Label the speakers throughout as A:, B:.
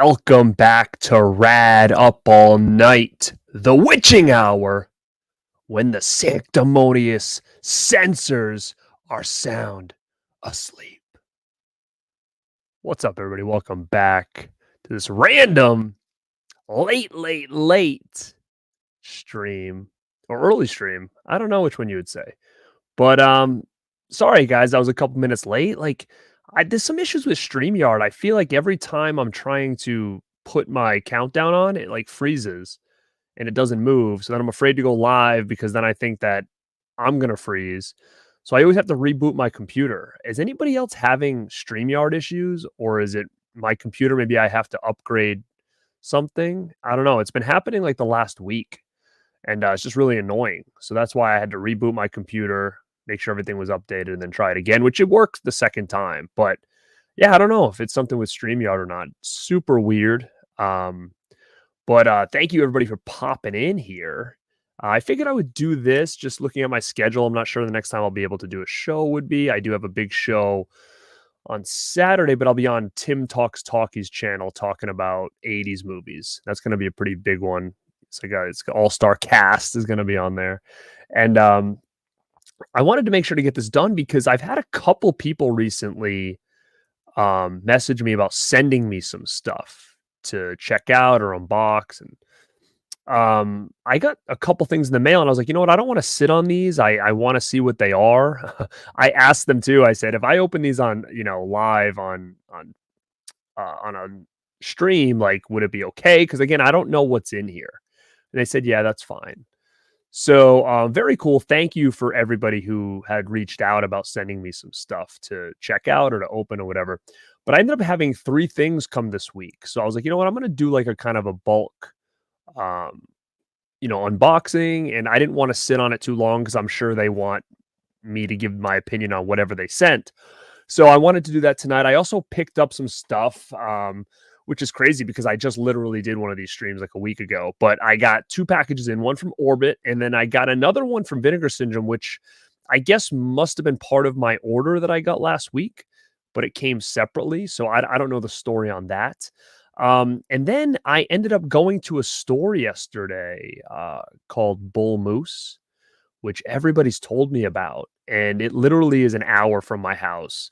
A: Welcome back to Rad Up All Night, the witching hour, when the sanctimonious censors are sound asleep. What's up, everybody? Welcome back to this random late stream or early stream. I don't know which one you would say, but sorry guys, I was a couple minutes late. There's some issues with StreamYard. I feel like every time I'm trying to put my countdown on, it like freezes and it doesn't move. So then I'm afraid to go live because then I think that I'm gonna freeze. So I always have to reboot my computer. Is anybody else having StreamYard issues, or is it my computer? Maybe I have to upgrade something. I don't know. It's been happening like the last week, and it's just really annoying. So that's why I had to reboot my computer, make sure everything was updated, and then try it again, which it worked the second time. But yeah, I don't know if it's something with StreamYard or not. Super weird. Um, but thank you everybody for popping in here. I figured I would do this just looking at my schedule. I'm not sure the next time I'll be able to do a show would be. I do have a big show on Saturday, but I'll be on Tim Talks Talkies channel talking about 80s movies. That's going to be a pretty big one. It's all-star cast is going to be on there. And I wanted to make sure to get this done because I've had a couple people recently message me about sending me some stuff to check out or unbox. And I got a couple things in the mail and I was like, you know what? I don't want to sit on these. I want to see what they are. I asked them too. I said, if I open these on, live on a stream, like, would it be okay? Because again, I don't know what's in here. And they said, yeah, that's fine. So very cool. Thank you for everybody who had reached out about sending me some stuff to check out or to open or whatever. But I ended up having 3 things come this week. So I was like, you know what? I'm going to do like a kind of a bulk, um, unboxing. And I didn't want to sit on it too long because I'm sure they want me to give my opinion on whatever they sent. So I wanted to do that tonight. I also picked up some stuff, which is crazy because I just literally did one of these streams like a week ago. But I got 2 packages in, one from Orbit, and then I got another one from Vinegar Syndrome, which I guess must have been part of my order that I got last week, but it came separately. So I don't know the story on that. And then I ended up going to a store yesterday called Bull Moose, which everybody's told me about. And it literally is an hour from my house.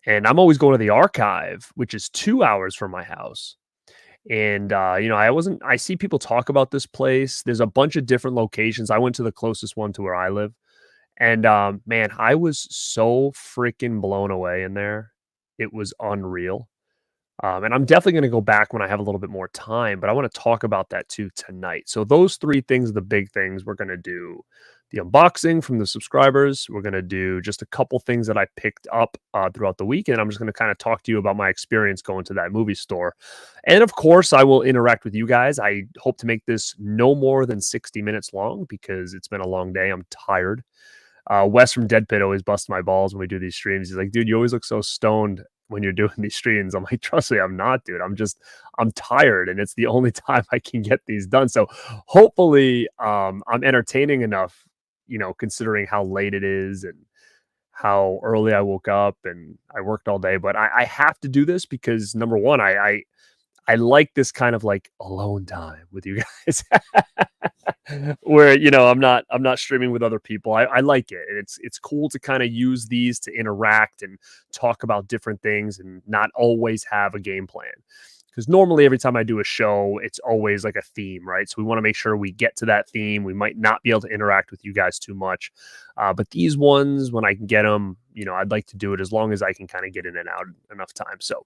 A: And I'm always going to the archive, which is 2 hours from my house. And I see people talk about this place. There's a bunch of different locations. I went to the closest one to where I live. And man, I was so freaking blown away in there. It was unreal. And I'm definitely going to go back when I have a little bit more time, but I want to talk about that too tonight. So those 3 things are the big things. We're going to do the unboxing from the subscribers. We're going to do just a couple things that I picked up throughout the week. And I'm just going to kind of talk to you about my experience going to that movie store. And of course, I will interact with you guys. I hope to make this no more than 60 minutes long because it's been a long day. I'm tired. Wes from Dead Pit always busts my balls when we do these streams. He's like, dude, you always look so stoned when you're doing these streams. I'm like, trust me, I'm not, dude. I'm tired and it's the only time I can get these done. So hopefully I'm entertaining enough, considering how late it is and how early I woke up and I worked all day. But I have to do this because number one, I like this kind of like alone time with you guys. Where I'm not streaming with other people. I like it. It's cool to kind of use these to interact and talk about different things and not always have a game plan. Because normally every time I do a show, it's always like a theme, right? So we want to make sure we get to that theme. We might not be able to interact with you guys too much. But these ones, when I can get them, I'd like to do it as long as I can kind of get in and out enough time. So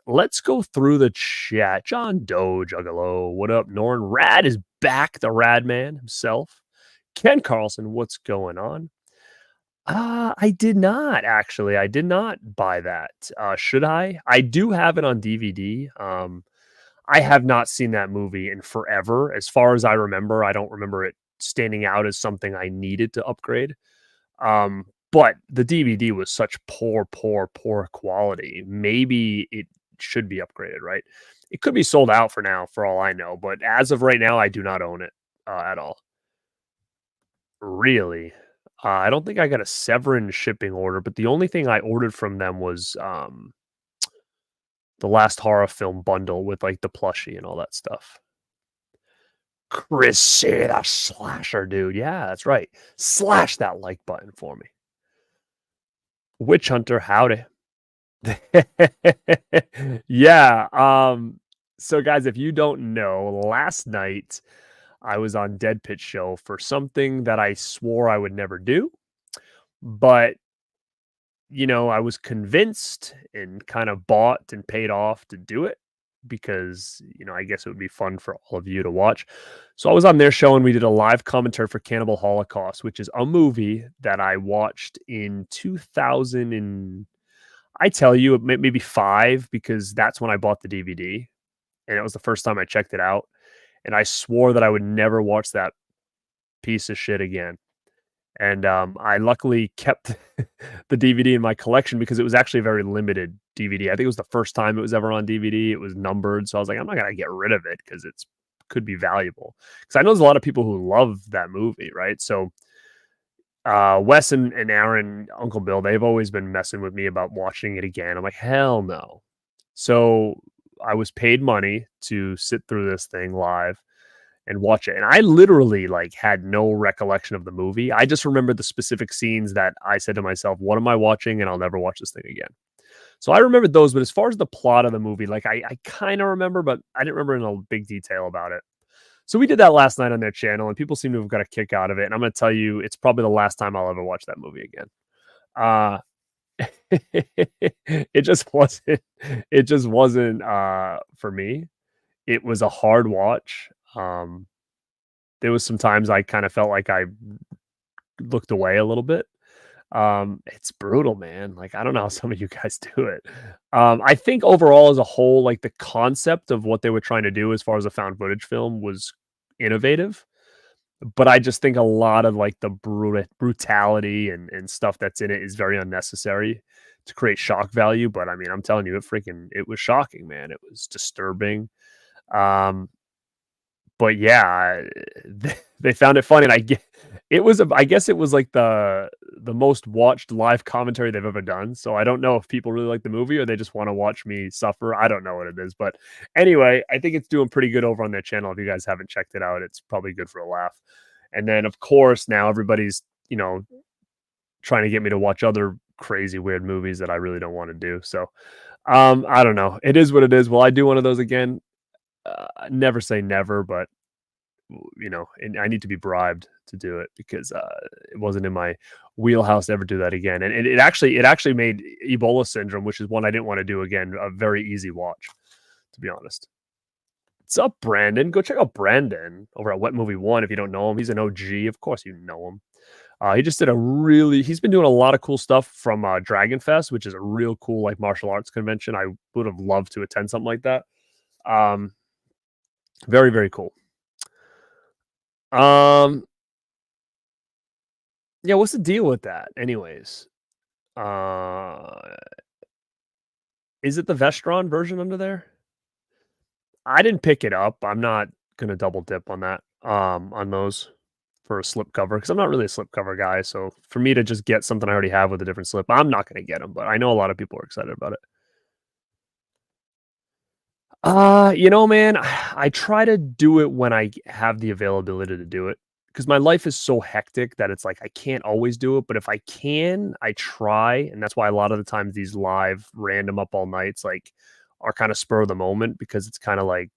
A: let's go through the chat. John Doe, Juggalo, what up? Norn Rad is back, the Rad Man himself. Ken Carlson, what's going on? I did not actually. I did not buy that. Should I? I do have it on DVD. I have not seen that movie in forever. As far as I remember, I don't remember it standing out as something I needed to upgrade. But the DVD was such poor quality. Maybe it should be upgraded, right? It could be sold out for now, for all I know. But as of right now, I do not own it at all. Really? I don't think I got a Severin shipping order, but the only thing I ordered from them was the last horror film bundle with like the plushie and all that stuff. Chrissy the Slasher, dude. Yeah, that's right. Slash that like button for me. Witch Hunter, howdy. Yeah. So guys, if you don't know, last night I was on Dead Pit Show for something that I swore I would never do, but I was convinced and kind of bought and paid off to do it because, I guess it would be fun for all of you to watch. So I was on their show and we did a live commentary for Cannibal Holocaust, which is a movie that I watched in 2000 and I tell you, maybe 5 because that's when I bought the DVD and it was the first time I checked it out. And I swore that I would never watch that piece of shit again. And I luckily kept the DVD in my collection because it was actually a very limited DVD. I think it was the first time it was ever on DVD. It was numbered, so I was like, I'm not gonna get rid of it because it's could be valuable. Because I know there's a lot of people who love that movie, right? So Wes and Aaron, Uncle Bill, they've always been messing with me about watching it again. I'm like, hell no. So I was paid money to sit through this thing live and watch it. And I literally like had no recollection of the movie. I just remember the specific scenes that I said to myself, what am I watching? And I'll never watch this thing again. So I remembered those, but as far as the plot of the movie, like I kind of remember, but I didn't remember in a big detail about it. So we did that last night on their channel, and people seem to have got a kick out of it. And I'm going to tell you, it's probably the last time I'll ever watch that movie again. It just wasn't. It just wasn't for me. It was a hard watch. There was some times I kind of felt like I looked away a little bit. It's brutal, man. Like, I don't know how some of you guys do it. I think overall as a whole, like the concept of what they were trying to do as far as a found footage film was innovative. But I just think a lot of like the brutality and stuff that's in it is very unnecessary to create shock value. But I mean, I'm telling you, it was shocking, man. It was disturbing. Um, but yeah, they found it funny, and I guess it was like the most watched live commentary they've ever done. So I don't know if people really like the movie or they just want to watch me suffer. I don't know what it is, but anyway, I think it's doing pretty good over on their channel. If you guys haven't checked it out, it's probably good for a laugh. And then of course now everybody's trying to get me to watch other crazy weird movies that I really don't want to do. So I don't know. It is what it is. Will I do one of those again? Never say never, but and I need to be bribed to do it because it wasn't in my wheelhouse to ever do that again. And it actually made Ebola Syndrome, which is one I didn't want to do again, a very easy watch, to be honest. What's up, Brandon? Go check out Brandon over at Wet Movie One if you don't know him. He's an OG, of course you know him. He just did he's been doing a lot of cool stuff from Dragon Fest, which is a real cool like martial arts convention. I would have loved to attend something like that. Very, very cool. Yeah, what's the deal with that? Anyways, is it the Vestron version under there? I didn't pick it up. I'm not gonna double dip on that. On those for a slipcover because I'm not really a slipcover guy. So for me to just get something I already have with a different slip, I'm not gonna get them. But I know a lot of people are excited about it. Man, I try to do it when I have the availability to do it because my life is so hectic that it's like I can't always do it. But if I can, I try, and that's why a lot of the times these live random up all nights like are kind of spur of the moment because it's kind of like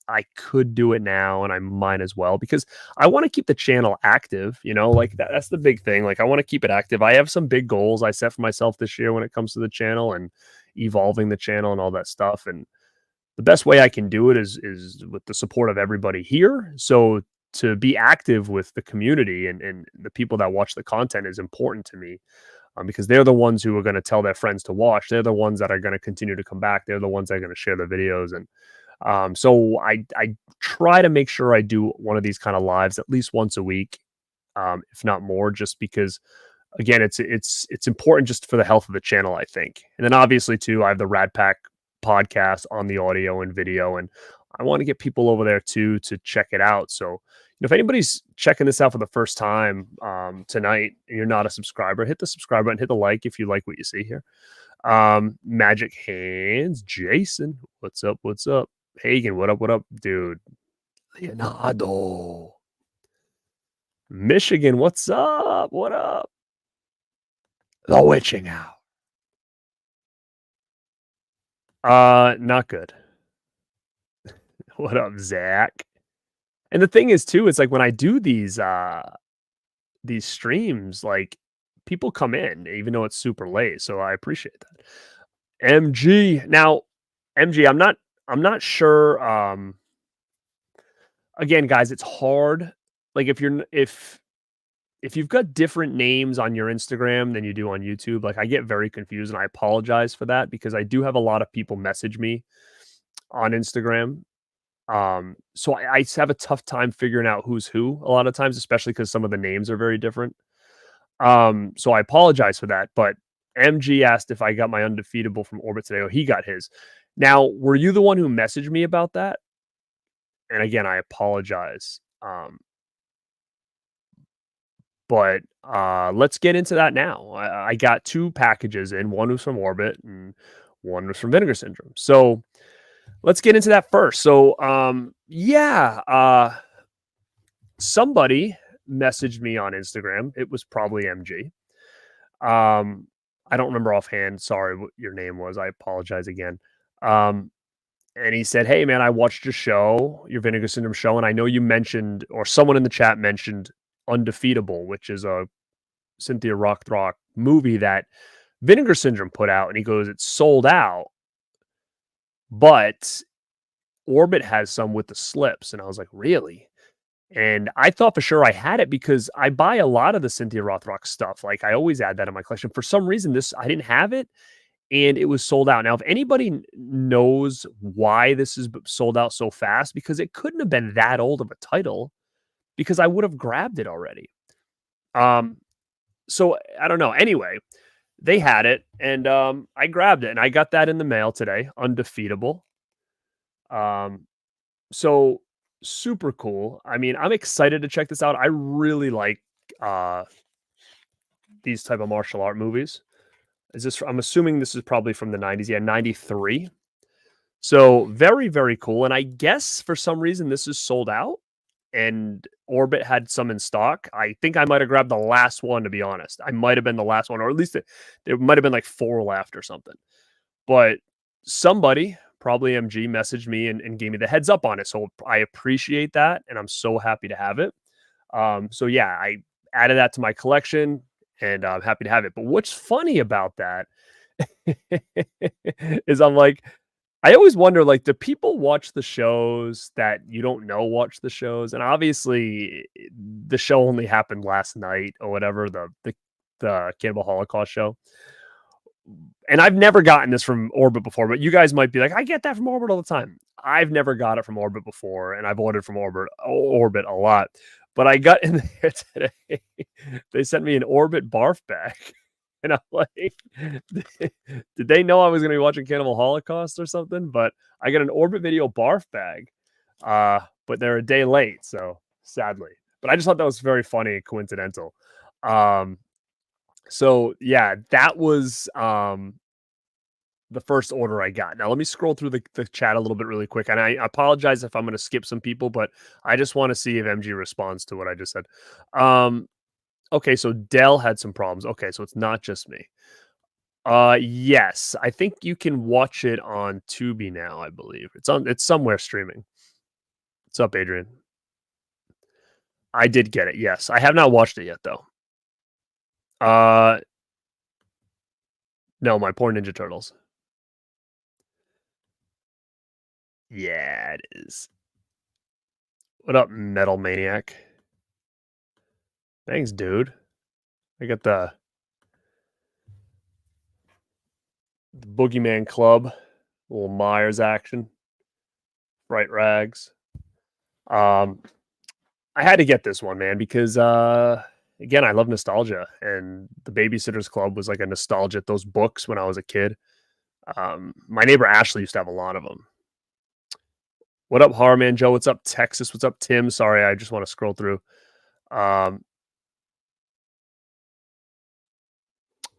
A: I could do it now and I might as well because I want to keep the channel active, like that's the big thing. Like I want to keep it active. I have some big goals I set for myself this year when it comes to the channel and evolving the channel and all that stuff. And the best way I can do it is with the support of everybody here. So to be active with the community and the people that watch the content is important to me because they're the ones who are going to tell their friends to watch. They're the ones that are going to continue to come back. They're the ones that are going to share the videos. And so I try to make sure I do one of these kind of lives at least once a week, if not more, just because again, it's important just for the health of the channel, I think. And then obviously too, I have the Rad Pack podcast on the audio and video, and I want to get people over there too to check it out. So, If anybody's checking this out for the first time tonight and you're not a subscriber, hit the subscribe button, hit the like if you like what you see here. Magic Hands, Jason, what's up? What's up? Hagen, what up? What up, dude? Leonardo, Michigan, what's up? What up? The Witching Hour. Not good. What up, Zach? And the thing is, too, it's like when I do these streams, like people come in even though it's super late, so I appreciate that. MG, now, MG, I'm not sure. Again, guys, it's hard. Like if you've got different names on your Instagram than you do on YouTube, like I get very confused, and I apologize for that because I do have a lot of people message me on Instagram. So I have a tough time figuring out who's who a lot of times, especially because some of the names are very different. So I apologize for that. But MG asked if I got my undefeatable from Orbit today. Oh, he got his. Now, were you the one who messaged me about that? And again, I apologize. But let's get into that now. I got 2 packages in. One was from Orbit and one was from Vinegar Syndrome. So let's get into that first. So somebody messaged me on Instagram. It was probably MG. I don't remember offhand. Sorry what your name was. I apologize again. And he said, "Hey man, I watched your show, your Vinegar Syndrome show, and I know you mentioned, or someone in the chat mentioned, Undefeatable, which is a Cynthia Rothrock movie that Vinegar Syndrome put out." And he goes, "It's sold out, but Orbit has some with the slips." And I was like, "Really?" And I thought for sure I had it because I buy a lot of the Cynthia Rothrock stuff. Like I always add that in my collection. For some reason, this I didn't have it, and it was sold out. Now, if anybody knows why this is sold out so fast, because it couldn't have been that old of a title, because I would have grabbed it already. So I don't know. Anyway, they had it, and I grabbed it, and I got that in the mail today. Undefeatable. So super cool. I mean, I'm excited to check this out. I really like these type of martial art movies. I'm assuming this is probably from the 90s. Yeah, 93. So very, very cool. And I guess for some reason this is sold out, and Orbit had some in stock. I think I might have grabbed the last one, to be honest. I might have been the last one, or at least there might have been like 4 left or something. But somebody, probably MG, messaged me and gave me the heads up on it. So I appreciate that, and I'm so happy to have it. So yeah, I added that to my collection, and I'm happy to have it. But what's funny about that is I'm like, I always wonder, like, do people watch the shows that you don't know watch the shows? And obviously, the show only happened last night or whatever, the Cannibal Holocaust show. And I've never gotten this from Orbit before, but you guys might be like, I get that from Orbit all the time. I've never got it from Orbit before, and I've ordered from Orbit a lot. But I got in there today. They sent me an Orbit barf bag. And I'm like, did they know I was going to be watching Cannibal Holocaust or something? But I got an Orbit Video barf bag. But they're a day late, so sadly. But I just thought that was very funny and coincidental. So yeah, that was the first order I got. Now let me scroll through the chat a little bit really quick. And I apologize if I'm going to skip some people, but I just want to see if MG responds to what I just said. Okay, so Dell had some problems. Okay, so it's not just me. Yes, I think you can watch it on Tubi now, I believe. It's somewhere streaming. What's up, Adrian? I did get it, yes. I have not watched it yet though. No, my poor Ninja Turtles. Yeah, it is. What up, Metal Maniac? Thanks, dude. I got the Boogeyman Club, a little Myers action, Bright Rags. I had to get this one, man, because again, I love nostalgia, and the Babysitter's Club was like a nostalgia. Those books when I was a kid. My neighbor Ashley used to have a lot of them. What up, Harman Joe? What's up, Texas? What's up, Tim? Sorry, I just want to scroll through.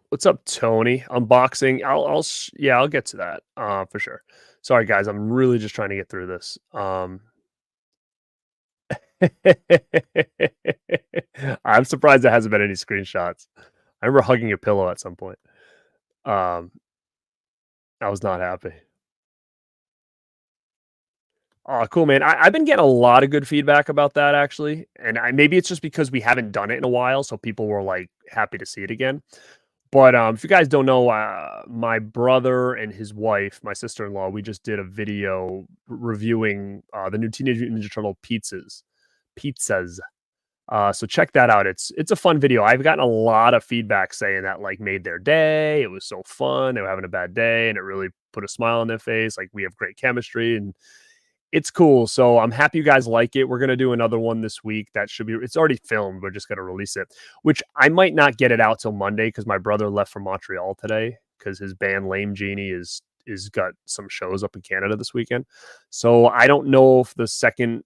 A: What's up, Tony? Unboxing. I'll get to that for sure. Sorry, guys. I'm really just trying to get through this. I'm surprised there hasn't been any screenshots. I remember hugging a pillow at some point. I was not happy. Oh, cool, man. I've been getting a lot of good feedback about that actually, and maybe it's just because we haven't done it in a while, so people were like happy to see it again. But if you guys don't know, my brother and his wife, my sister-in-law, we just did a video reviewing the new Teenage Mutant Ninja Turtle pizzas. So check that out. It's a fun video. I've gotten a lot of feedback saying that like made their day. It was so fun. They were having a bad day, and it really put a smile on their face. Like we have great chemistry, and it's cool. So I'm happy you guys like it. We're gonna do another one this week. It's already filmed. We're just gonna release it, which I might not get it out till Monday because my brother left for Montreal today because his band Lame Genie is got some shows up in Canada this weekend. So I don't know if the second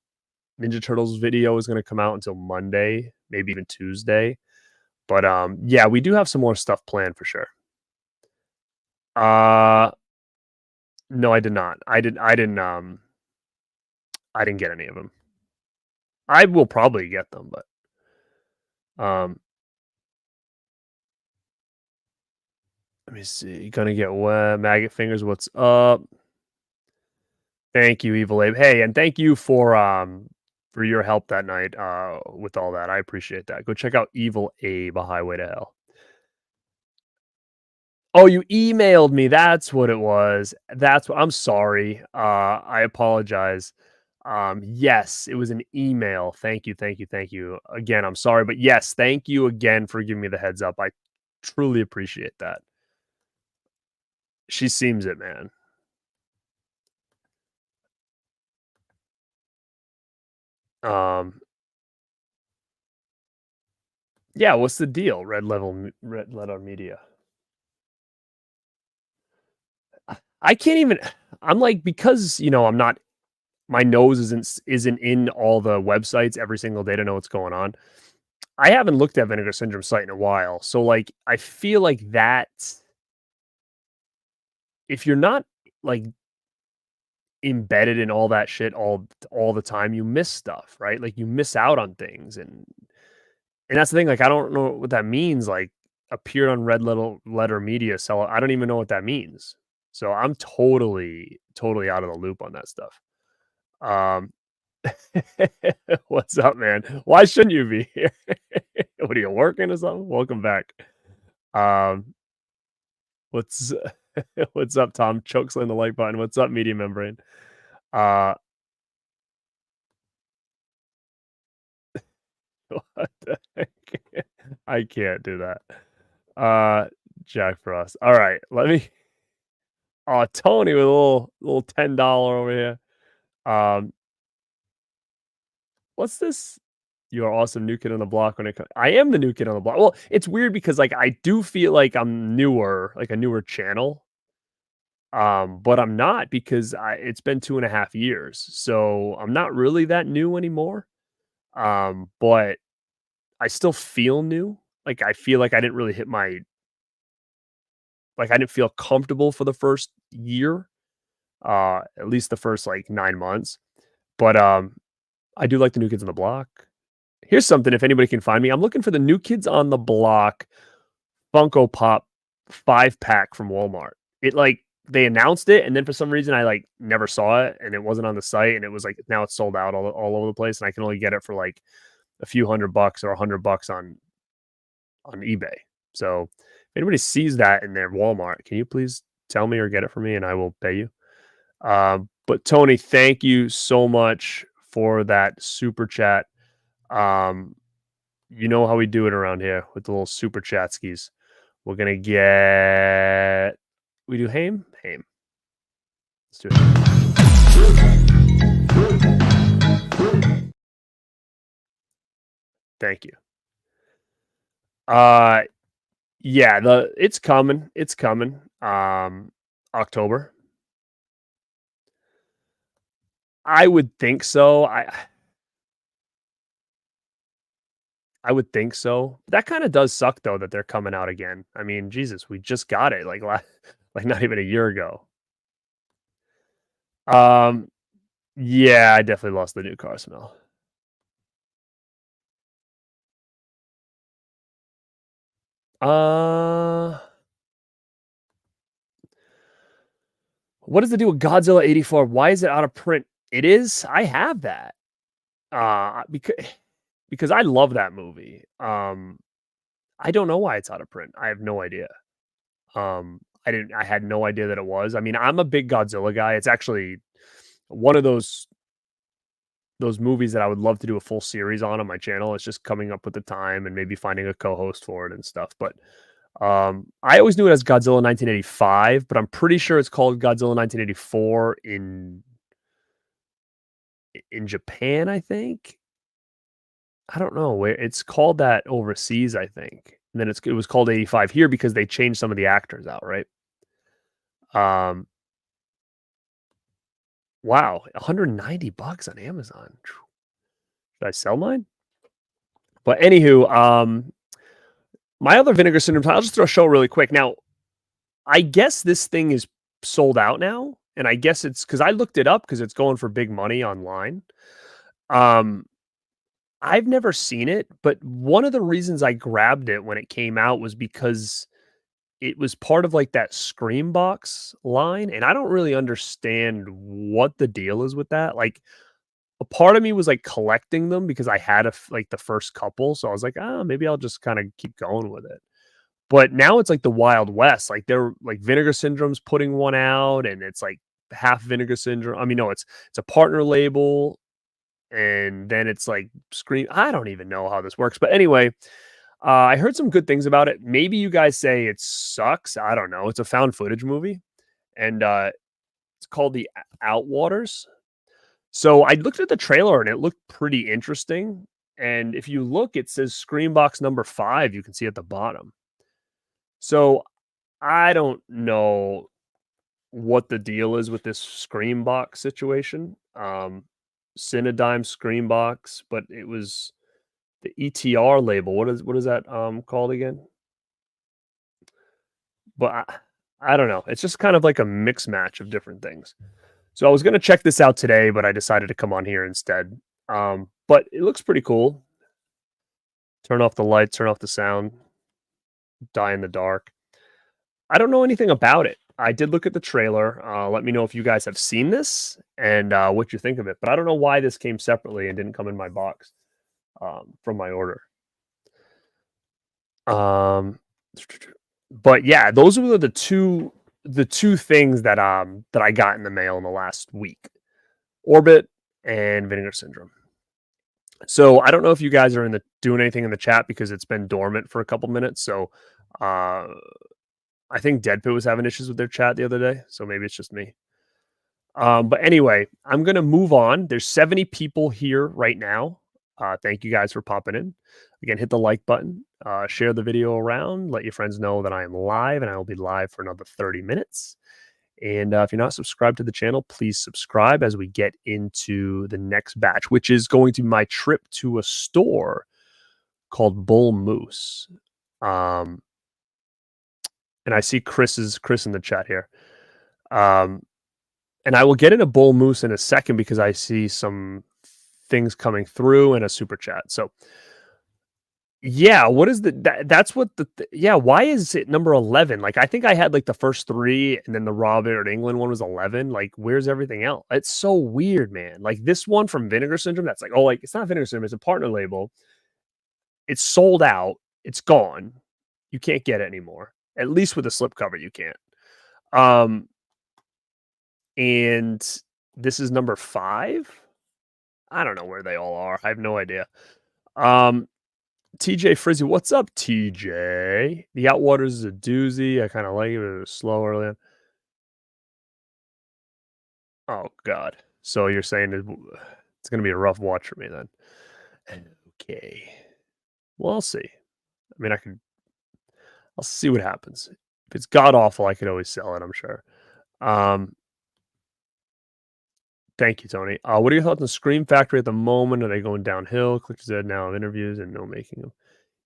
A: Ninja Turtles video is gonna come out until Monday, maybe even Tuesday. But yeah, we do have some more stuff planned for sure. No, I did not. I didn't get any of them. I will probably get them, but let me see. Gonna get wet. Maggot Fingers, what's up? Thank you, Evil Abe. Hey, and thank you for your help that night with all that. I appreciate that. Go check out Evil Abe, A Highway to Hell. Oh, you emailed me. That's what it was. I'm sorry. I apologize. Yes, it was an email. Thank you. Again, I'm sorry, but yes, thank you again for giving me the heads up. I truly appreciate that. She seems it, man. Yeah, what's the deal? Red Letter Media. I can't even. I'm like, because I'm not. My nose isn't in all the websites every single day to know what's going on. I haven't looked at Vinegar Syndrome site in a while, so like I feel like that. If you're not like embedded in all that shit all the time, you miss stuff, right? Like you miss out on things, and that's the thing. Like I don't know what that means. Like appeared on Red Letter Media, sell. I don't even know what that means. So I'm totally out of the loop on that stuff. What's up, man? Why shouldn't you be here? What are you working or something? Welcome back. What's what's up, Tom? Chokeslam the like button. What's up, Media Membrane? What the heck? I can't do that. Jack Frost. All right, let me. Oh, Tony with a little $10 over here. What's this? You are awesome, new kid on the block. When I am the new kid on the block. Well, it's weird because like I do feel like I'm newer, like a newer channel. But I'm not because it's been 2.5 years, so I'm not really that new anymore. But I still feel new. Like I feel like I didn't really hit my like I didn't feel comfortable for the first year, at least the first like 9 months. But I do like the New Kids on the Block. Here's something if anybody can find me. I'm looking for the New Kids on the Block Funko Pop 5-pack from Walmart. It like they announced it, and then for some reason I like never saw it, and it wasn't on the site, and it was like now it's sold out all over the place, and I can only get it for like a few $100 or $100 on eBay. So if anybody sees that in their Walmart, can you please tell me or get it for me, and I will pay you. But Tony, thank you so much for that super chat. You know how we do it around here with the little super chat skis. We're gonna get. We do Haim. Let's do it. Thank you. Yeah, it's coming. It's coming. October. I would think so. I would think so. That kinda does suck though that they're coming out again. I mean, Jesus, we just got it like like not even a year ago. Um, yeah, I definitely lost the new car smell. Uh, what is the deal with Godzilla 84? Why is it out of print? It is? I have that. Because I love that movie. I don't know why it's out of print. I have no idea. I had no idea that it was. I mean, I'm a big Godzilla guy. It's actually one of those movies that I would love to do a full series on my channel. It's just coming up with the time and maybe finding a co-host for it and stuff. But I always knew it as Godzilla 1985, but I'm pretty sure it's called Godzilla 1984 in Japan, I think. I don't know where it's called that overseas, I think. And then it was called 85 here because they changed some of the actors out, right? Um, wow, $190 on Amazon. Should I sell mine? But anywho, my other Vinegar Syndrome title, I'll just throw a show really quick. Now, I guess this thing is sold out now, and I guess it's because I looked it up because it's going for big money online. Um, I've never seen it, but one of the reasons I grabbed it when it came out was because it was part of like that Screambox line, and I don't really understand what the deal is with that. Like, a part of me was like collecting them because I had like the first couple, so I was like, ah, maybe I'll just kind of keep going with it. But now it's like the Wild West. Like they're like Vinegar Syndrome's putting one out, and it's like half Vinegar Syndrome. I mean, no, it's a partner label, and then it's like Scream. I don't even know how this works, but anyway, I heard some good things about it. Maybe you guys say it sucks. I don't know. It's a found footage movie, and it's called The Outwaters. So I looked at the trailer, and it looked pretty interesting. And if you look, it says Screambox number 5. You can see at the bottom. So I don't know what the deal is with this Screambox situation. Cinedigm Screambox, but it was the ETR label. What is that called again? But I don't know. It's just kind of like a mix match of different things. So I was gonna check this out today, but I decided to come on here instead. But it looks pretty cool. Turn off the lights, turn off the sound, die in the dark. I don't know anything about it. I did look at the trailer. Let me know if you guys have seen this and what you think of it. But I don't know why this came separately and didn't come in my box from my order. Um, but yeah, those were the two things that I got in the mail in the last week: Orbit and Vinegar Syndrome. So I don't know if you guys are doing anything in the chat because it's been dormant for a couple minutes. So uh, I think Deadpit was having issues with their chat the other day, so maybe it's just me. But anyway, I'm gonna move on. There's 70 people here right now. Thank you guys for popping in. Again, hit the like button, share the video around, let your friends know that I am live, and I will be live for another 30 minutes. And if you're not subscribed to the channel, please subscribe as we get into the next batch, which is going to be my trip to a store called Bull Moose. And I see Chris in the chat here. And I will get into Bull Moose in a second because I see some things coming through in a super chat. So yeah, what is that's what yeah, why is it number 11? Like I think I had like the first 3 and then the Robert England one was 11. Like where's everything else? It's so weird, man. Like this one from Vinegar Syndrome that's like, oh, like it's not Vinegar Syndrome, it's a partner label. It's sold out. It's gone. You can't get it anymore. At least with a slipcover you can't. And this is number 5. I don't know where they all are. I have no idea. TJ Frizzy, what's up, TJ? The Outwaters is a doozy. I kind of like it, but it was slow early on. Oh, God. So you're saying it's going to be a rough watch for me then? Okay. Well, I'll see. I mean, I'll see what happens. If it's god awful, I could always sell it, I'm sure. Thank you, Tony. What are your thoughts on Scream Factory at the moment? Are they going downhill? Click said now of interviews and no making them.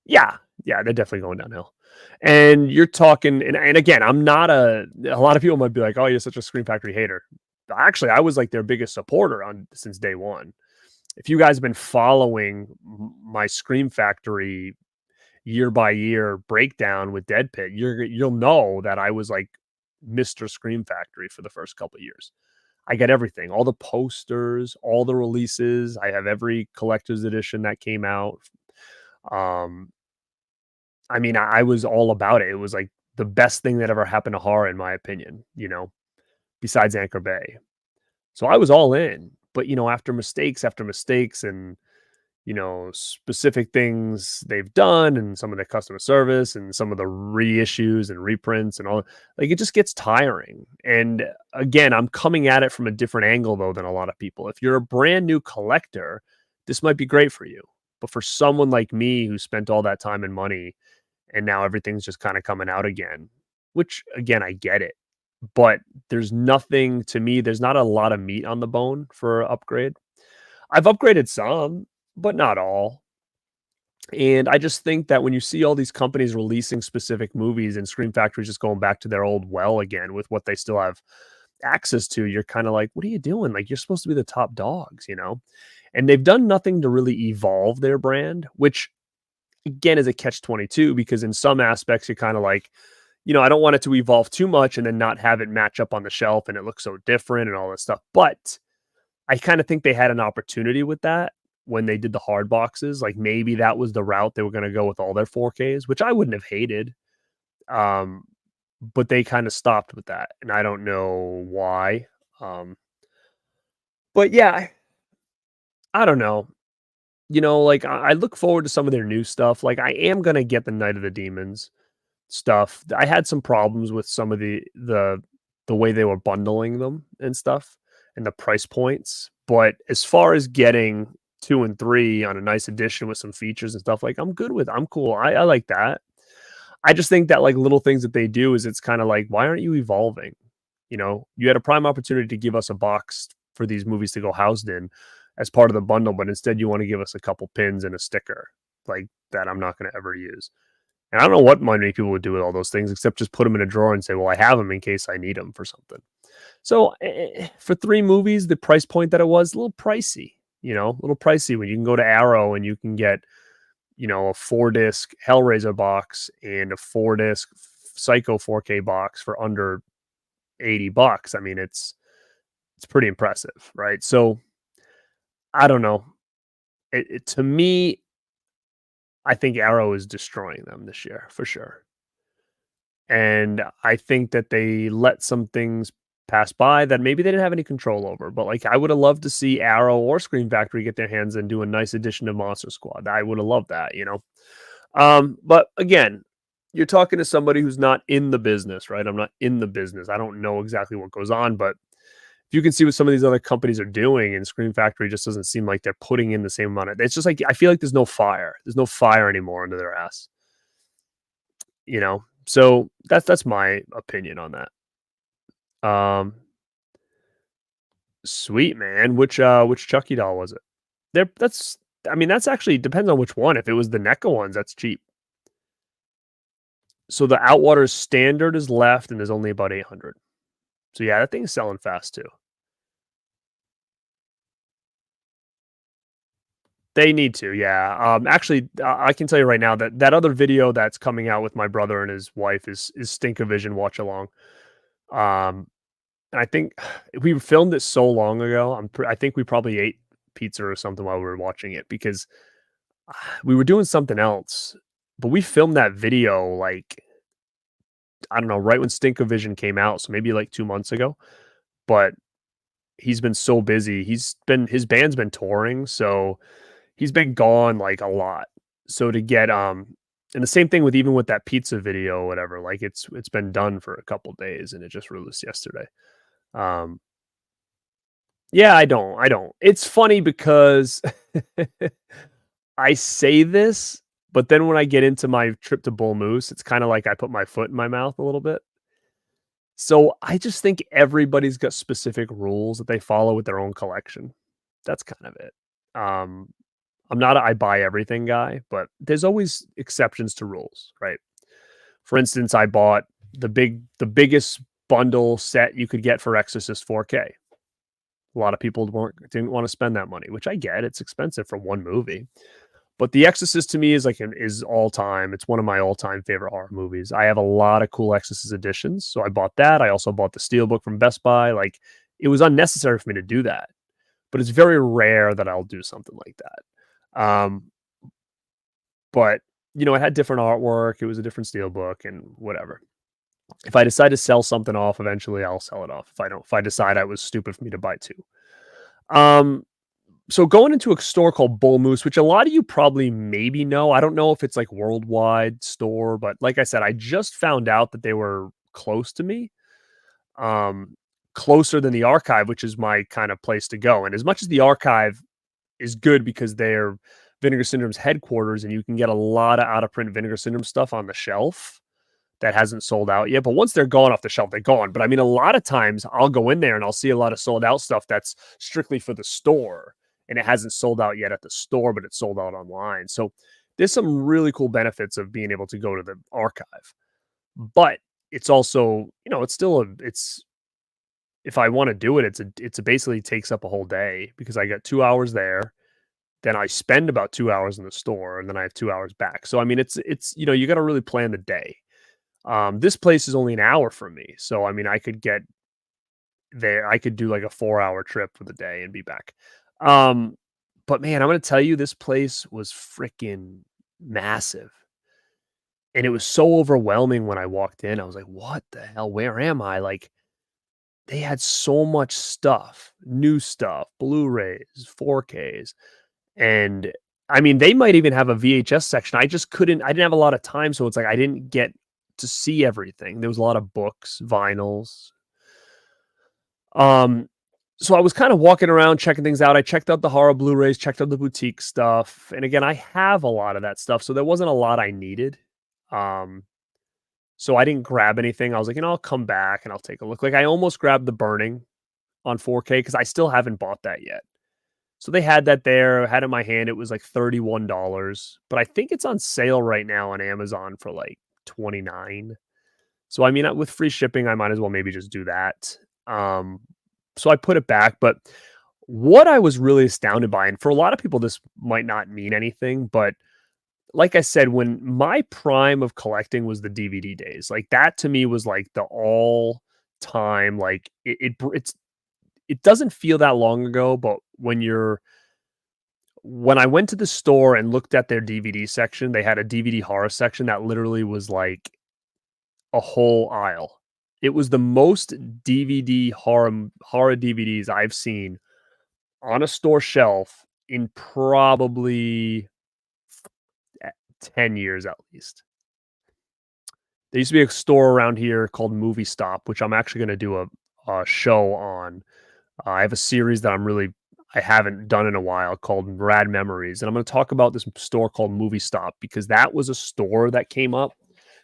A: Yeah, yeah, they're definitely going downhill. And you're talking, and again, I'm not a lot of people might be like, "Oh, you're such a Scream Factory hater." Actually, I was like their biggest supporter on since day one. If you guys have been following my Scream Factory year by year breakdown with Dead Pit, you'll know that I was like Mr. Scream Factory for the first couple of years. I get everything, all the posters, all the releases. I have every collector's edition that came out. Um, I mean, I was all about it. It was like the best thing that ever happened to horror, in my opinion, besides Anchor Bay. So I was all in. But, after mistakes and, specific things they've done and some of the customer service and some of the reissues and reprints and all, like it just gets tiring. And again, I'm coming at it from a different angle though than a lot of people. If you're a brand new collector, this might be great for you. But for someone like me who spent all that time and money and now everything's just kind of coming out again, which again, I get it. But there's nothing to me, there's not a lot of meat on the bone for a upgrade. I've upgraded some, but not all. And I just think that when you see all these companies releasing specific movies and Scream Factory just going back to their old well again with what they still have access to, you're kind of like, what are you doing? Like, you're supposed to be the top dogs. And they've done nothing to really evolve their brand, which again is a catch 22 because in some aspects, you're kind of like, I don't want it to evolve too much and then not have it match up on the shelf and it looks so different and all this stuff. But I kind of think they had an opportunity with that when they did the hard boxes. Like maybe that was the route they were going to go with all their 4Ks, which I wouldn't have hated. Um, but they kind of stopped with that, and I don't know why. But yeah, I don't know. Like I look forward to some of their new stuff. Like I am gonna get the Night of the Demons stuff. I had some problems with some of the way they were bundling them and stuff and the price points. But as far as getting 2 and 3 on a nice edition with some features and stuff, like I'm cool. I like that. I just think that like little things that they do is it's kind of like, why aren't you evolving? You had a prime opportunity to give us a box for these movies to go housed in as part of the bundle, but instead you want to give us a couple pins and a sticker like that I'm not going to ever use. And I don't know what many people would do with all those things except just put them in a drawer and say, well, I have them in case I need them for something. So for 3 movies, the price point that it was a little pricey, a little pricey when you can go to Arrow and you can get, a 4-disc Hellraiser box and a 4-disc Psycho 4K box for under $80. I mean, it's pretty impressive, right? So I don't know. To me, I think Arrow is destroying them this year for sure. And I think that they let some things pass by that maybe they didn't have any control over. But like I would have loved to see Arrow or Scream Factory get their hands and do a nice addition to Monster Squad. I would have loved that. But again, you're talking to somebody who's not in the business, right? I'm not in the business. I don't know exactly what goes on, but if you can see what some of these other companies are doing, and Scream Factory just doesn't seem like they're putting in the same amount of, it's just like I feel like there's no fire. There's no fire anymore under their ass. So that's my opinion on that. Sweet man. Which Chucky doll was it? That's actually depends on which one. If it was the NECA ones, that's cheap. So the Outwater standard is left, and there's only about 800. So yeah, that thing's selling fast too. They need to, yeah. Actually, I can tell you right now that other video that's coming out with my brother and his wife is Stinkovision watch along. And I think we filmed it so long ago. I think we probably ate pizza or something while we were watching it because we were doing something else. But we filmed that video like I don't know, right when Stinkovision came out, so maybe like 2 months ago. But he's been so busy. His band's been touring, so he's been gone like a lot. So to get and the same thing with even with that pizza video or whatever, like it's been done for a couple days and it just released yesterday. Um yeah, I don't. It's funny because I say this, but then when I get into my trip to Bull Moose, it's kind of like I put my foot in my mouth a little bit. So I just think everybody's got specific rules that they follow with their own collection. That's kind of it. Um, I'm not a I buy everything guy, but there's always exceptions to rules, right? For instance, I bought the biggest bundle set you could get for Exorcist 4K. A lot of people didn't want to spend that money, which I get. It's expensive for one movie. But The Exorcist to me is is all time. It's one of my all time favorite horror movies. I have a lot of cool Exorcist editions, so I bought that. I also bought the Steelbook from Best Buy. Like it was unnecessary for me to do that, but it's very rare that I'll do something like that. But it had different artwork. It was a different Steelbook and whatever. If I decide to sell something off, eventually I'll sell it off. If I decide it was stupid for me to buy two. Um, so going into a store called Bull Moose, which a lot of you probably maybe know. I don't know if it's like worldwide store, but like I said, I just found out that they were close to me. Closer than the Archive, which is my kind of place to go. And as much as the Archive is good because they're Vinegar Syndrome's headquarters and you can get a lot of out of print Vinegar Syndrome stuff on the shelf that hasn't sold out yet. But once they're gone off the shelf, they're gone. But I mean, a lot of times I'll go in there and I'll see a lot of sold out stuff that's strictly for the store and it hasn't sold out yet at the store, but it's sold out online. So there's some really cool benefits of being able to go to the Archive. But it's also, it's still it's if I want to do it, it's basically takes up a whole day because I got 2 hours there. Then I spend about 2 hours in the store and then I have 2 hours back. So I mean, it's you got to really plan the day. This place is only an hour from me. So, I mean, I could get there. I could do like a 4-hour trip for the day and be back. But man, I'm going to tell you, this place was freaking massive. And it was so overwhelming when I walked in. I was like, what the hell? Where am I? Like, they had so much stuff, new stuff, Blu-rays, 4Ks. And I mean, they might even have a VHS section. I didn't have a lot of time. So it's like, I didn't get to see everything. There was a lot of books, vinyls. So I was kind of walking around checking things out. I checked out the horror Blu-rays, checked out the boutique stuff. And again, I have a lot of that stuff. So there wasn't a lot I needed. So I didn't grab anything. I was like, I'll come back and I'll take a look. Like I almost grabbed The Burning on 4K because I still haven't bought that yet. So they had that there, had it in my hand. It was like $31, but I think it's on sale right now on Amazon for like $29. So I mean, with free shipping, I might as well maybe just do that. So I put it back, but what I was really astounded by, and for a lot of people, this might not mean anything, but like I said, when my prime of collecting was the DVD days, like that to me was like the all time, like it doesn't feel that long ago, but when I went to the store and looked at their DVD section, they had a DVD horror section that literally was like a whole aisle. It was the most DVD horror DVDs I've seen on a store shelf in probably 10 years at least. There used to be a store around here called Movie Stop, which I'm actually going to do a show on. I have a series that I haven't done in a while called Rad Memories. And I'm going to talk about this store called Movie Stop because that was a store that came up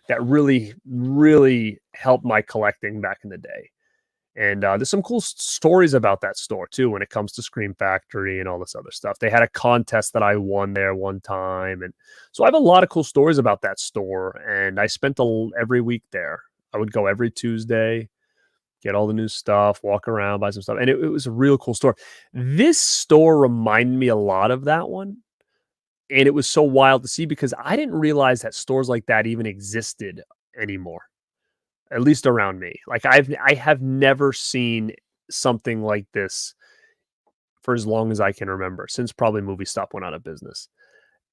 A: that really, really helped my collecting back in the day. And there's some cool stories about that store too when it comes to Scream Factory and all this other stuff. They had a contest that I won there one time. And so I have a lot of cool stories about that store. And I spent every week there. I would go every Tuesday, get all the new stuff, walk around, buy some stuff. And it was a real cool store. This store reminded me a lot of that one. And it was so wild to see because I didn't realize that stores like that even existed anymore, at least around me. Like I have never seen something like this for as long as I can remember, since probably Movie Stop went out of business.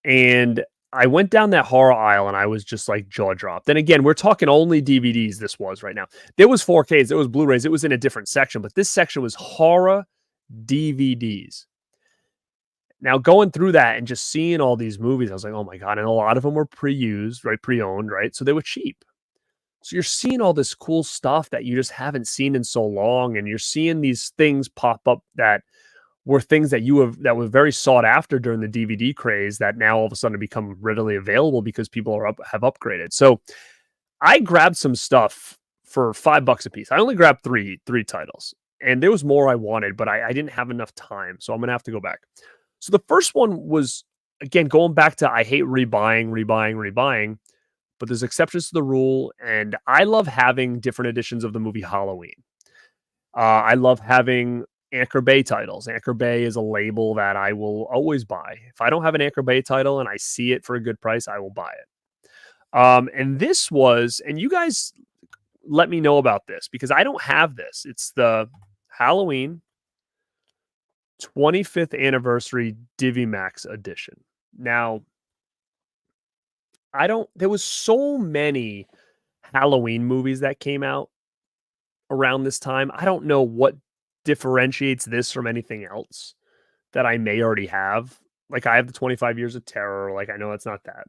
A: And I went down that horror aisle and I was just like jaw dropped. And again, we're talking only DVDs. This was right now. There was 4Ks, there was Blu-rays. It was in a different section, but this section was horror DVDs. Now going through that and just seeing all these movies, I was like, oh my God. And a lot of them were pre-used, right? Pre-owned, right? So they were cheap. So you're seeing all this cool stuff that you just haven't seen in so long. And you're seeing these things pop up that were things that that were very sought after during the DVD craze that now all of a sudden become readily available because people have upgraded. So I grabbed some stuff for $5 a piece. I only grabbed three titles, and there was more I wanted, but I didn't have enough time, so I'm gonna have to go back. So the first one was, again, going back to I hate rebuying, but there's exceptions to the rule, and I love having different editions of the movie Halloween. I love having Anchor Bay titles. Anchor Bay is a label that I will always buy. If I don't have an Anchor Bay title and I see it for a good price, I will buy it. And this was, and you guys let me know about this because I don't have this. It's the Halloween 25th anniversary DiviMax edition. Now, there was so many Halloween movies that came out around this time. I don't know what differentiates this from anything else that I may already have. Like I have the 25 Years of Terror. Like I know it's not that.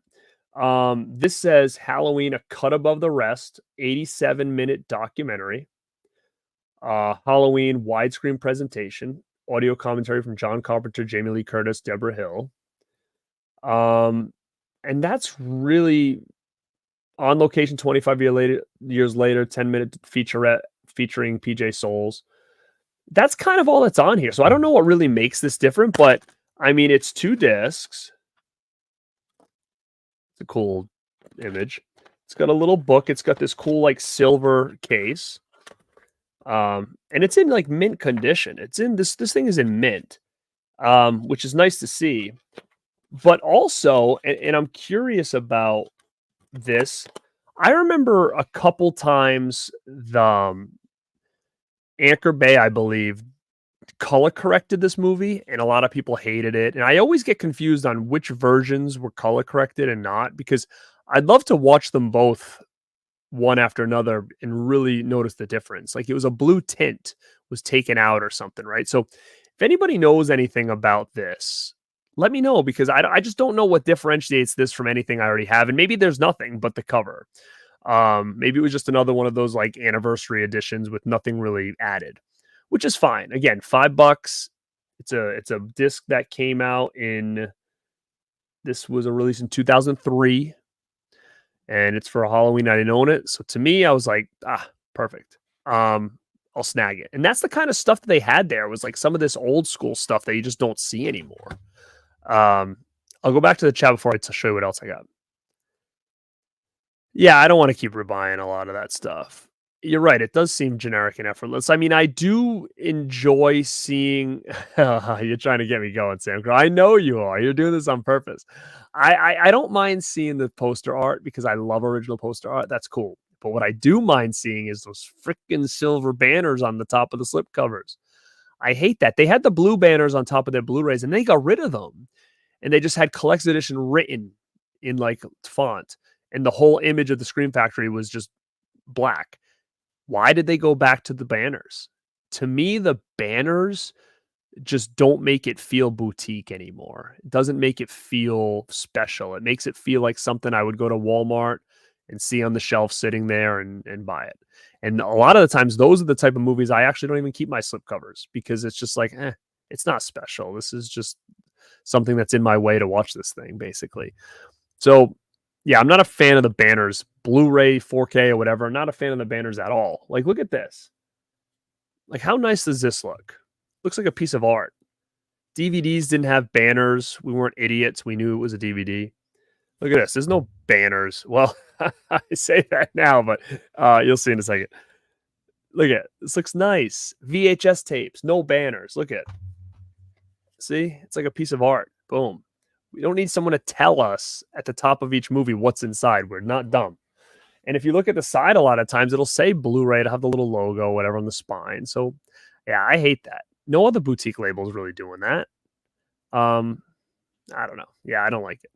A: This says Halloween, a cut above the rest, 87-minute documentary. Halloween widescreen presentation, audio commentary from John Carpenter, Jamie Lee Curtis, Deborah Hill. And that's really on location 25 years later, 10-minute featurette featuring PJ Souls. That's kind of all that's on here. So I don't know what really makes this different, but I mean, it's 2 discs. It's a cool image. It's got a little book. It's got this cool like silver case. And it's in like mint condition. It's in this thing is in mint, which is nice to see. But also, and I'm curious about this. I remember a couple times the Anchor Bay, I believe, color corrected this movie, and a lot of people hated it. And I always get confused on which versions were color corrected and not, because I'd love to watch them both one after another and really notice the difference. Like it was a blue tint was taken out or something, right? So if anybody knows anything about this, let me know, because I just don't know what differentiates this from anything I already have. And maybe there's nothing but the cover. Maybe it was just another one of those like anniversary editions with nothing really added, which is fine. Again, $5. It's a disc that came out this was a release in 2003, and it's for Halloween. I didn't own it. So to me, I was like, perfect. I'll snag it. And that's the kind of stuff that they had there, was like some of this old school stuff that you just don't see anymore. I'll go back to the chat before I show you what else I got. Yeah, I don't want to keep rebuying a lot of that stuff. You're right. It does seem generic and effortless. I mean, I do enjoy seeing. You're trying to get me going, Sam. I know you are. You're doing this on purpose. I don't mind seeing the poster art because I love original poster art. That's cool. But what I do mind seeing is those freaking silver banners on the top of the slipcovers. I hate that. They had the blue banners on top of their Blu-rays, and they got rid of them. And they just had collector's edition written in like font. And the whole image of the Scream Factory was just black. Why did they go back to the banners? To me, the banners just don't make it feel boutique anymore. It doesn't make it feel special. It makes it feel like something I would go to Walmart and see on the shelf sitting there and buy it. And a lot of the times, those are the type of movies I actually don't even keep my slipcovers, because it's just like, it's not special. This is just something that's in my way to watch this thing, basically. So, yeah, I'm not a fan of the banners, Blu-ray, 4K, or whatever. I'm not a fan of the banners at all. Like, look at this. Like, how nice does this look? Looks like a piece of art. DVDs didn't have banners. We weren't idiots. We knew it was a DVD. Look at this. There's no banners. Well, I say that now, but you'll see in a second. Look at it. This looks nice. VHS tapes, no banners. Look at it. See? It's like a piece of art. Boom. We don't need someone to tell us at the top of each movie what's inside. We're not dumb. And if you look at the side, a lot of times it'll say Blu-ray. It'll have the little logo, whatever, on the spine. So, yeah, I hate that. No other boutique label is really doing that. I don't know. Yeah, I don't like it.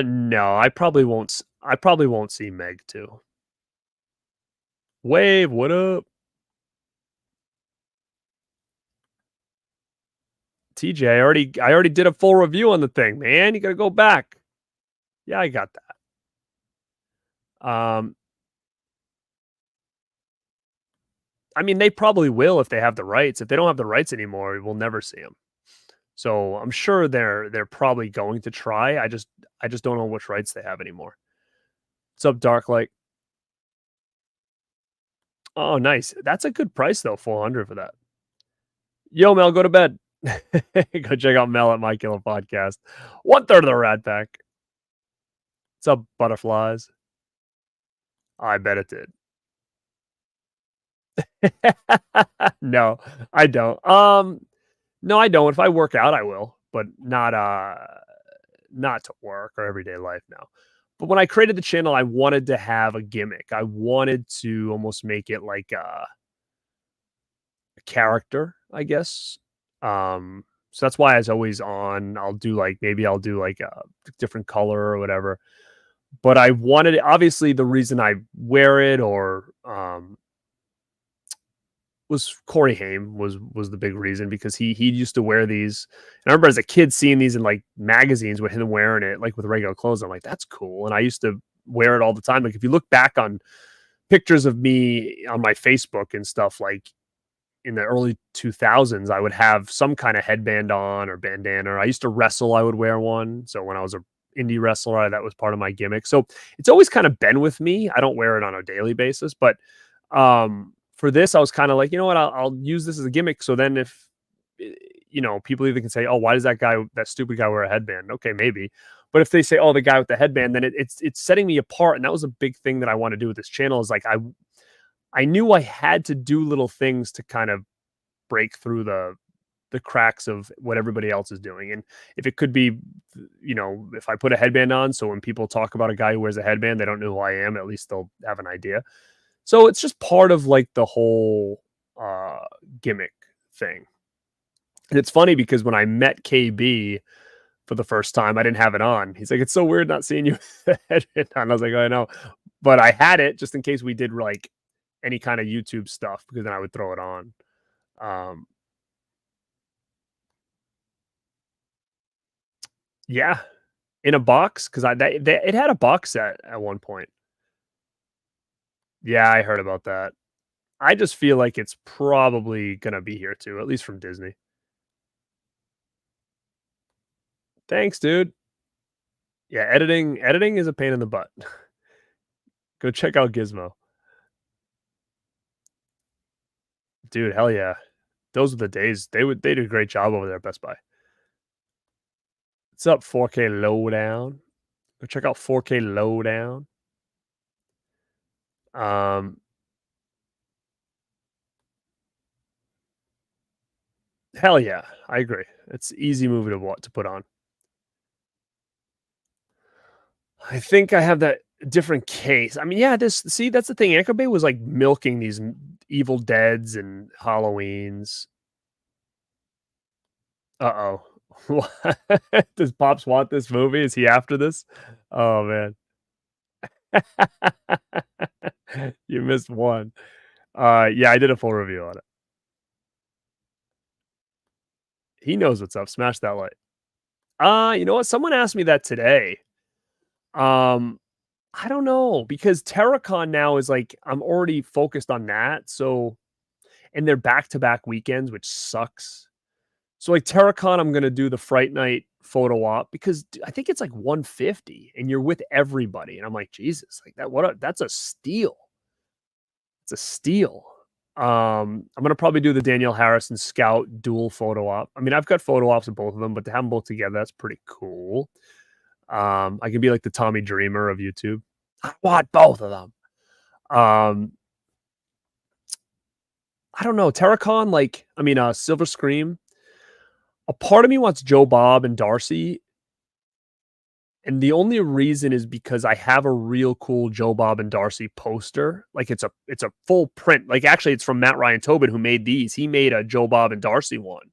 A: No, I probably won't see Meg 2. Wave, what up? TJ, I already did a full review on the thing, man. You gotta go back. Yeah, I got that. I mean, they probably will if they have the rights. If they don't have the rights anymore, we'll never see them. So I'm sure they're probably going to try. I just don't know which rights they have anymore. What's up, Dark Light? Oh, nice. That's a good price though, 400 for that. Yo, Mel, go to bed. Go check out Mel at My Killer Podcast. One third of the Rat Pack. What's up, butterflies? I bet it did. No, I don't. No, I don't. If I work out, I will, but not to work or everyday life now. But when I created the channel, I wanted to have a gimmick. I wanted to almost make it like a character, I guess. So that's why I was always on. I'll do like maybe I'll do like a different color or whatever. But I wanted obviously the reason I wear it or was Corey Haim was the big reason because he used to wear these. And I remember as a kid seeing these in like magazines with him wearing it like with regular clothes. I'm like, that's cool. And I used to wear it all the time. Like if you look back on pictures of me on my Facebook and stuff like in the early 2000s, I would have some kind of headband on or bandana. I used to wrestle, I would wear one. So when I was a indie wrestler, that was part of my gimmick. So it's always kind of been with me. I don't wear it on a daily basis, but for this, I was kind of like, you know what, I'll use this as a gimmick. So then if people either can say, oh, why does that stupid guy wear a headband? Okay, maybe. But if they say, oh, the guy with the headband, then it's setting me apart. And that was a big thing that I want to do with this channel is like I knew I had to do little things to kind of break through the cracks of what everybody else is doing. And if it could be, if I put a headband on, so when people talk about a guy who wears a headband, they don't know who I am, at least they'll have an idea. So it's just part of like the whole gimmick thing. And it's funny because when I met KB for the first time, I didn't have it on. He's like, it's so weird not seeing you with the headband on. I was like, oh, I know. But I had it just in case we did like any kind of YouTube stuff because then I would throw it on. Yeah, in a box because it had a box set at one point. Yeah, I heard about that. I just feel like it's probably gonna be here too, at least from Disney. Thanks, dude. Yeah, editing is a pain in the butt. Go check out Gizmo. Dude, hell yeah. Those are the days. They did a great job over there at Best Buy. What's up, 4K Lowdown? Go check out 4K Lowdown. Hell yeah, I agree. It's easy movie to put on. I think I have that different case. I mean, yeah, that's the thing. Anchor Bay was like milking these Evil Deads and Halloweens. Uh oh. Does Pops want this movie? Is he after this? Oh man. You missed one. Yeah, I did a full review on it. He knows what's up. Smash that like. You know what? Someone asked me that today. Um, I don't know because Terracon now is like I'm already focused on that. So and they're back-to-back weekends, which sucks. So like Terracon, I'm gonna do the Fright Night photo op because I think it's like 150 and you're with everybody. And I'm like, Jesus, like that's a steal. It's a steal. I'm gonna probably do the Danielle Harrison Scout dual photo op. I mean, I've got photo ops of both of them, but to have them both together, that's pretty cool. I can be like the Tommy Dreamer of YouTube. I want both of them. I don't know. Terracon, Silver Scream. A part of me wants Joe Bob and Darcy. And the only reason is because I have a real cool Joe Bob and Darcy poster. Like it's a full print. Like actually it's from Matt Ryan Tobin who made these. He made a Joe Bob and Darcy one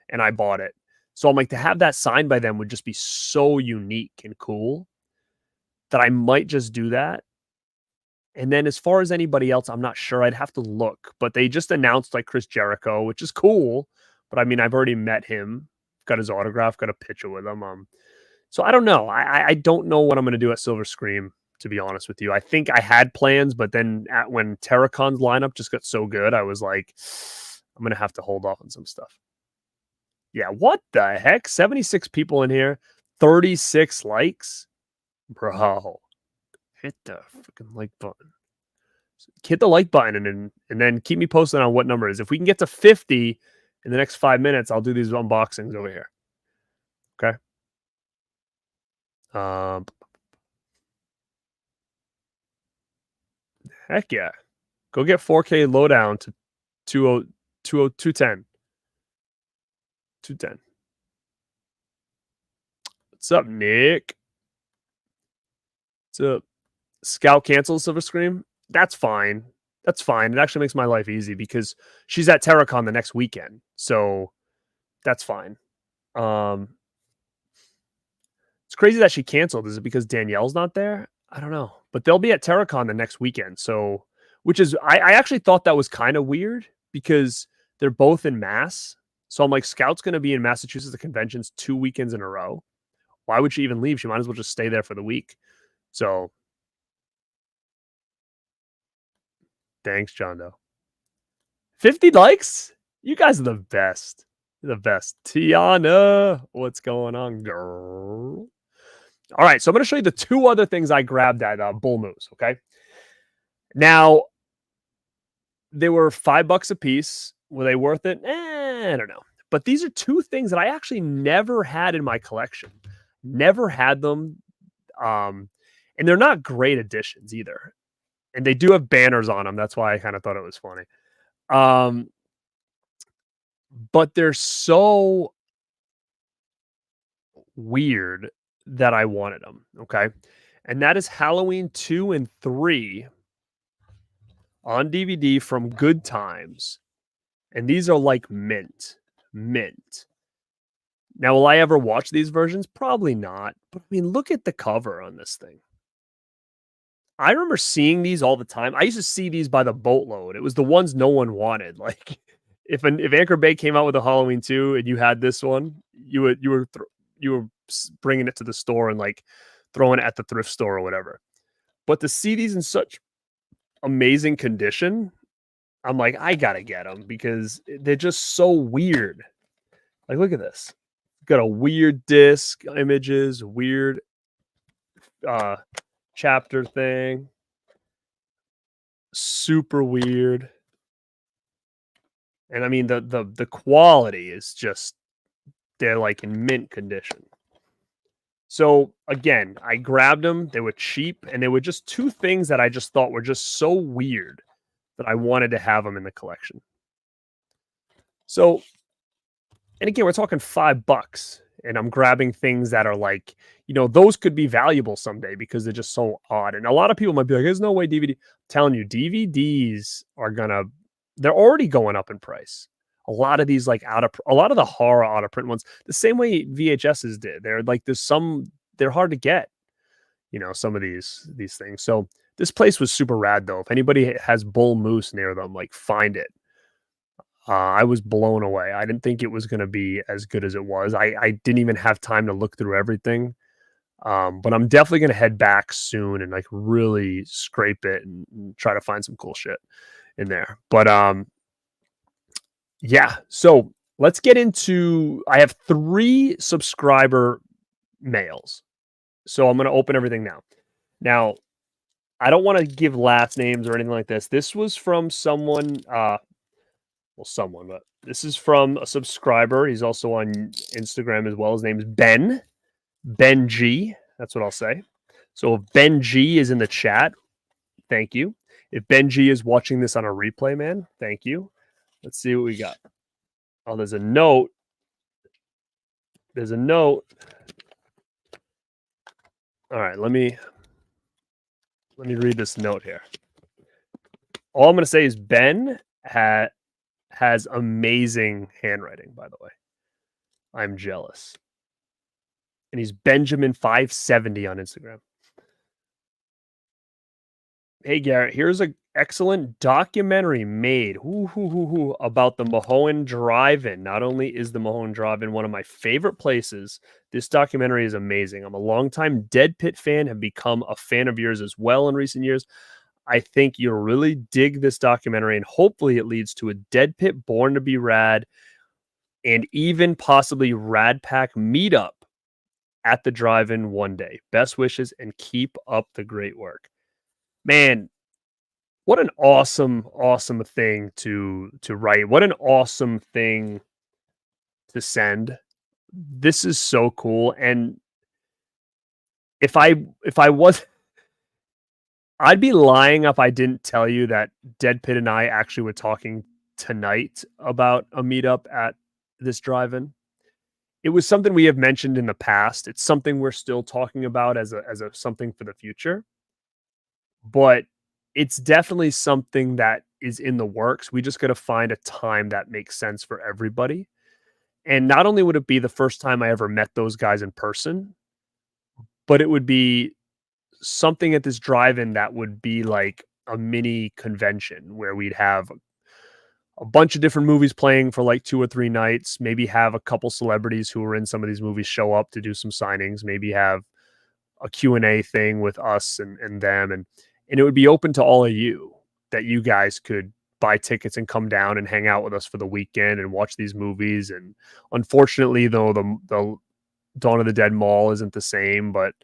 A: and I bought it. So I'm like to have that signed by them would just be so unique and cool that I might just do that. And then as far as anybody else, I'm not sure. I'd have to look. But they just announced like Chris Jericho, which is cool. But I mean, I've already met him, got his autograph, got a picture with him. So I don't know. I don't know what I'm going to do at Silver Scream, to be honest with you. I think I had plans, but then when Terracon's lineup just got so good, I was like, I'm going to have to hold off on some stuff. Yeah, what the heck? 76 people in here, 36 likes? Bro, hit the freaking like button. Hit the like button and then keep me posted on what number it is. If we can get to 50 in the next 5 minutes, I'll do these unboxings over here. Okay. Heck yeah. Go get 4K lowdown to 210. 210. What's up, Nick? What's up? Scout cancels Silver Scream. That's fine. That's fine. It actually makes my life easy because she's at Terracon the next weekend. So that's fine. It's crazy that she canceled. Is it because Danielle's not there? I don't know. But they'll be at Terracon the next weekend. So, which is, I actually thought that was kind of weird because they're both in Mass. So I'm like, Scout's going to be in Massachusetts at conventions 2 weekends in a row. Why would she even leave? She might as well just stay there for the week. So, thanks, John Doe. 50 likes? You guys are the best. You're the best. Tiana, what's going on, girl? All right, so I'm going to show you the 2 other things I grabbed at Bull Moose, okay? Now, they were $5 a piece. Were they worth it? I don't know. But these are 2 things that I actually never had in my collection. Never had them. And they're not great additions either. And they do have banners on them. That's why I kind of thought it was funny. But they're so weird that I wanted them. Okay. And that is Halloween 2 and 3 on DVD from Good Times. And these are like mint. Now, will I ever watch these versions? Probably not. But I mean, look at the cover on this thing. I remember seeing these all the time. I used to see these by the boatload. It was the ones no one wanted. Like if Anchor Bay came out with a Halloween 2 and you had this one, you were bringing it to the store and like throwing it at the thrift store or whatever. But to see these in such amazing condition, I'm like, I gotta get them because they're just so weird. Like, look at this. Got a weird disc, images, weird chapter thing. Super weird. And I mean the quality is just, they're like in mint condition. So again, I grabbed them. They were cheap and they were just 2 things that I just thought were just so weird that I wanted to have them in the collection. So, and again, we're talking $5 and I'm grabbing things that are like, those could be valuable someday because they're just so odd. And a lot of people might be like, there's no way DVD. I'm telling you, DVDs they're already going up in price. A lot of these, like a lot of the horror out of print ones, the same way VHSs did. They're like, they're hard to get, some of these things. So this place was super rad though. If anybody has Bull Moose near them, like find it. I was blown away. I didn't think it was going to be as good as it was. I didn't even have time to look through everything. But I'm definitely going to head back soon and like really scrape it and try to find some cool shit in there. But yeah, so let's get into, I have 3 subscriber mails. So I'm going to open everything now. Now, I don't want to give last names or anything like this. This was from someone, but this is from a subscriber. He's also on Instagram as well. His name is Ben G. That's what I'll say. So if Ben G is in the chat, thank you. If Ben G is watching this on a replay, man, thank you. Let's see what we got. Oh, there's a note. All right, let me read this note here. All I'm going to say is Ben has amazing handwriting, by the way. I'm jealous. And he's Benjamin570 on Instagram. Hey, Garrett, here's an excellent documentary made about the Mahoan Drive-In. Not only is the Mahoan Drive-In one of my favorite places, this documentary is amazing. I'm a longtime Dead Pit fan, have become a fan of yours as well in recent years. I think you'll really dig this documentary, and hopefully it leads to a Dead Pit Born to be Rad and even possibly Rad Pack meetup at the drive-in one day. Best wishes and keep up the great work. Man, What an awesome, awesome thing to write. What an awesome thing to send. This is so cool. And if I was I'd be lying if I didn't tell you that Dead Pit and I actually were talking tonight about a meetup at this drive-in. It was something we have mentioned in the past. It's something we're still talking about as a something for the future, but it's definitely something that is in the works. We just got to find a time that makes sense for everybody. And not only would it be the first time I ever met those guys in person, but it would be something at this drive-in that would be like a mini convention where we'd have a bunch of different movies playing for like 2 or 3 nights, maybe have a couple celebrities who are in some of these movies show up to do some signings, maybe have a Q&A thing with us and them, and it would be open to all of you that you guys could buy tickets and come down and hang out with us for the weekend and watch these movies. And unfortunately, though, the Dawn of the Dead mall isn't the same, but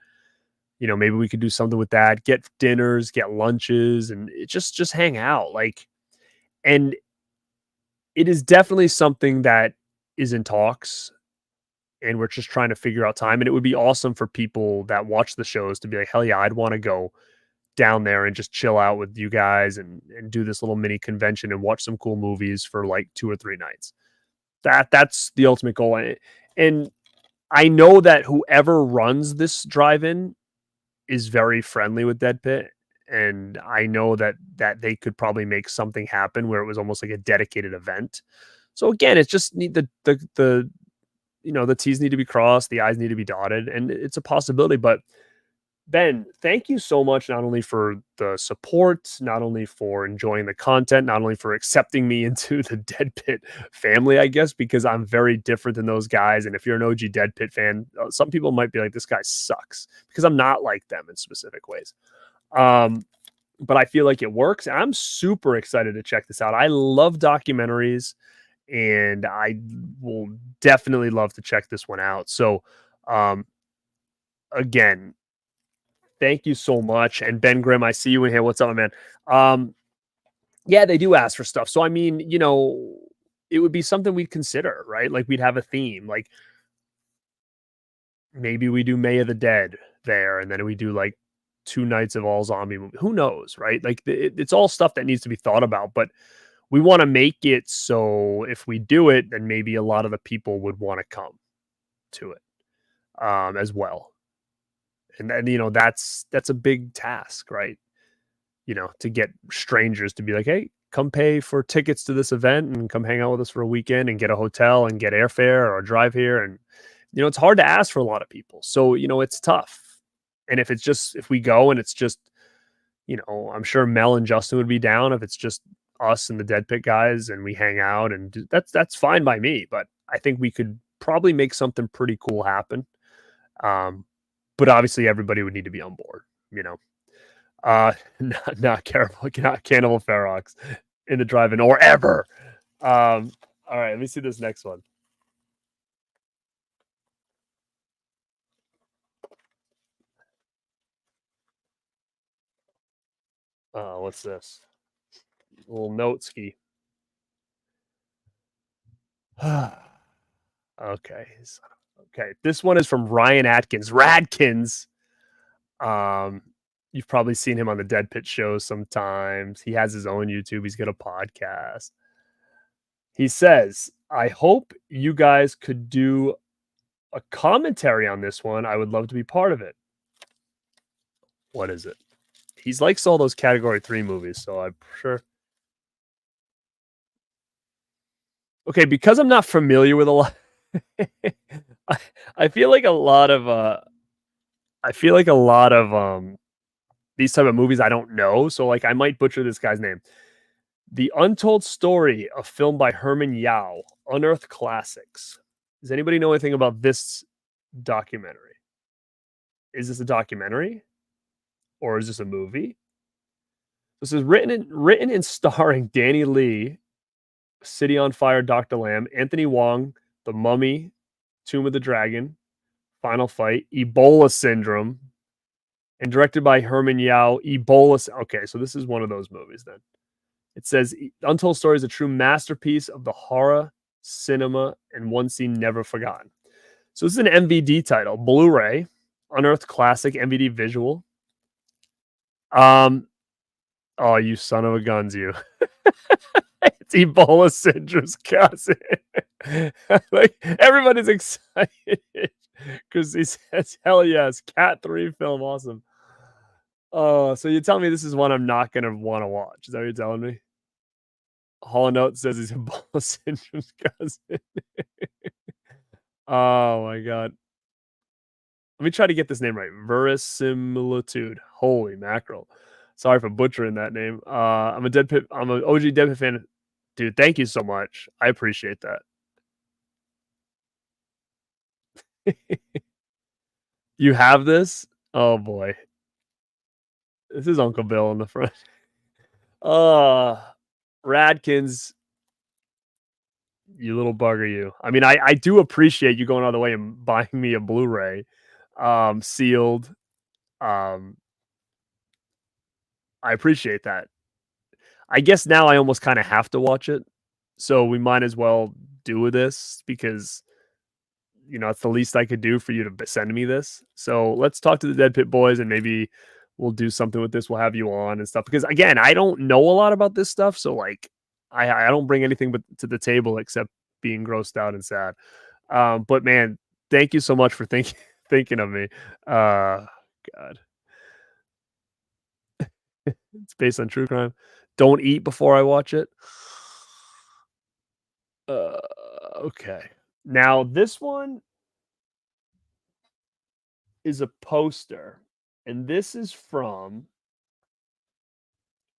A: maybe we could do something with that, get dinners, get lunches, and just hang out. Like, and it is definitely something that is in talks, and we're just trying to figure out time. And it would be awesome for people that watch the shows to be like, hell yeah, I'd want to go down there and just chill out with you guys and do this little mini convention and watch some cool movies for like 2 or 3 nights. That's the ultimate goal. And I know that whoever runs this drive-in is very friendly with Dead Pit, and I know that they could probably make something happen where it was almost like a dedicated event. So again, it's just need the T's need to be crossed, the I's need to be dotted, and it's a possibility. But Ben, thank you so much, not only for the support, not only for enjoying the content, not only for accepting me into the Dead Pit family, I guess, because I'm very different than those guys. And if you're an OG Dead Pit fan, some people might be like, this guy sucks because I'm not like them in specific ways. Um, but I feel like it works. And I'm super excited to check this out. I love documentaries, and I will definitely love to check this one out. So, um, again, thank you so much. And Ben Grimm, I see you in here. What's up, man? Um, yeah, they do ask for stuff. So I mean, it would be something we'd consider, right? Like we'd have a theme. Like maybe we do May of the Dead there, and then we do like 2 nights of all zombie movie. Who knows, right? Like it's all stuff that needs to be thought about, but we want to make it so if we do it, then maybe a lot of the people would want to come to it as well. And then that's a big task, right? To get strangers to be like, hey, come pay for tickets to this event and come hang out with us for a weekend and get a hotel and get airfare or drive here. And, it's hard to ask for a lot of people. So, it's tough. And if we go and it's just, I'm sure Mel and Justin would be down if it's just us and the Dead Pit guys and we hang out, and that's fine by me. But I think we could probably make something pretty cool happen. But obviously everybody would need to be on board, you know. Not Cannibal Ferox in the drive-in or ever. All right, let me see this next one. What's this? A little note ski. Okay. Okay. This one is from Ryan Atkins. Radkins. Um, you've probably seen him on the Dead Pit shows sometimes. He has his own YouTube. He's got a podcast. He says, I hope you guys could do a commentary on this one. I would love to be part of it. What is it? He's likes all those category 3 movies, so I'm sure. Okay, because I'm not familiar with a lot. I feel like a lot of these type of movies I don't know, so like I might butcher this guy's name. The Untold Story, a film by Herman Yao, Unearthed Classics. Does anybody know anything about this documentary? Is this a documentary or is this a movie? This is written and starring Danny Lee, City on Fire, Dr. Lamb, Anthony Wong, The Mummy, Tomb of the Dragon, Final Fight, Ebola Syndrome, and directed by Herman Yao. Ebola. Okay, so this is one of those movies then. It says Untold Story is a true masterpiece of the horror cinema and one scene never forgotten. So this is an MVD title, Blu-ray, Unearthed Classic MVD visual. Oh, you son of a guns, you. It's Ebola syndrome's cousin. Like everybody's excited because he says, "Hell yes, Cat 3 film, awesome." Oh, so you tell me this is one I'm not gonna want to watch? Is that what you're telling me? Hall Note says he's Ebola syndrome's cousin. Oh my god. Let me try to get this name right. Verisimilitude. Holy mackerel. Sorry for butchering that name. I'm an OG Dead Pit fan. Dude, thank you so much. I appreciate that. You have this? Oh boy. This is Uncle Bill in the front. Radkins, you little bugger, you. I mean, I do appreciate you going all the way and buying me a Blu-ray, sealed. I appreciate that. I guess now I almost kind of have to watch it, so we might as well do this because it's the least I could do for you to send me this. So let's talk to the Dead Pit boys and maybe we'll do something with this. We'll have you on and stuff because again, I don't know a lot about this stuff, so like I don't bring anything but to the table except being grossed out and sad. But man, thank you so much for thinking of me. God, it's based on true crime. Don't eat before I watch it. Okay. Now this one is a poster, and this is from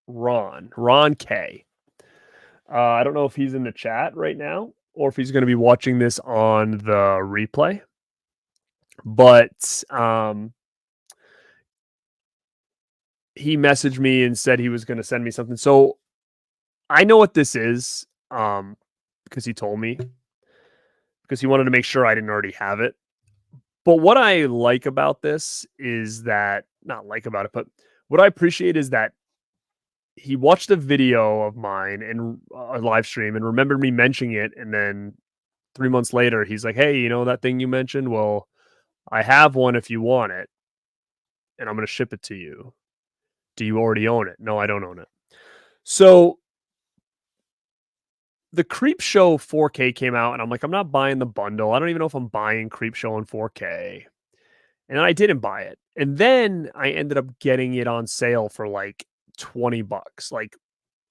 A: Ron K. I don't know if he's in the chat right now or if he's going to be watching this on the replay, but he messaged me and said he was going to send me something. So I know what this is because he told me, because he wanted to make sure I didn't already have it. But what I like about this is that, not like about it, but what I appreciate is that he watched a video of mine and a live stream and remembered me mentioning it. And then 3 months later, he's like, "Hey, you know that thing you mentioned? Well, I have one if you want it, and I'm going to ship it to you. Do you already own it?" No, I don't own it. So the Creepshow 4K came out, and I'm like, I'm not buying the bundle. I don't even know if I'm buying Creepshow in 4K. And I didn't buy it. And then I ended up getting it on sale for like $20, like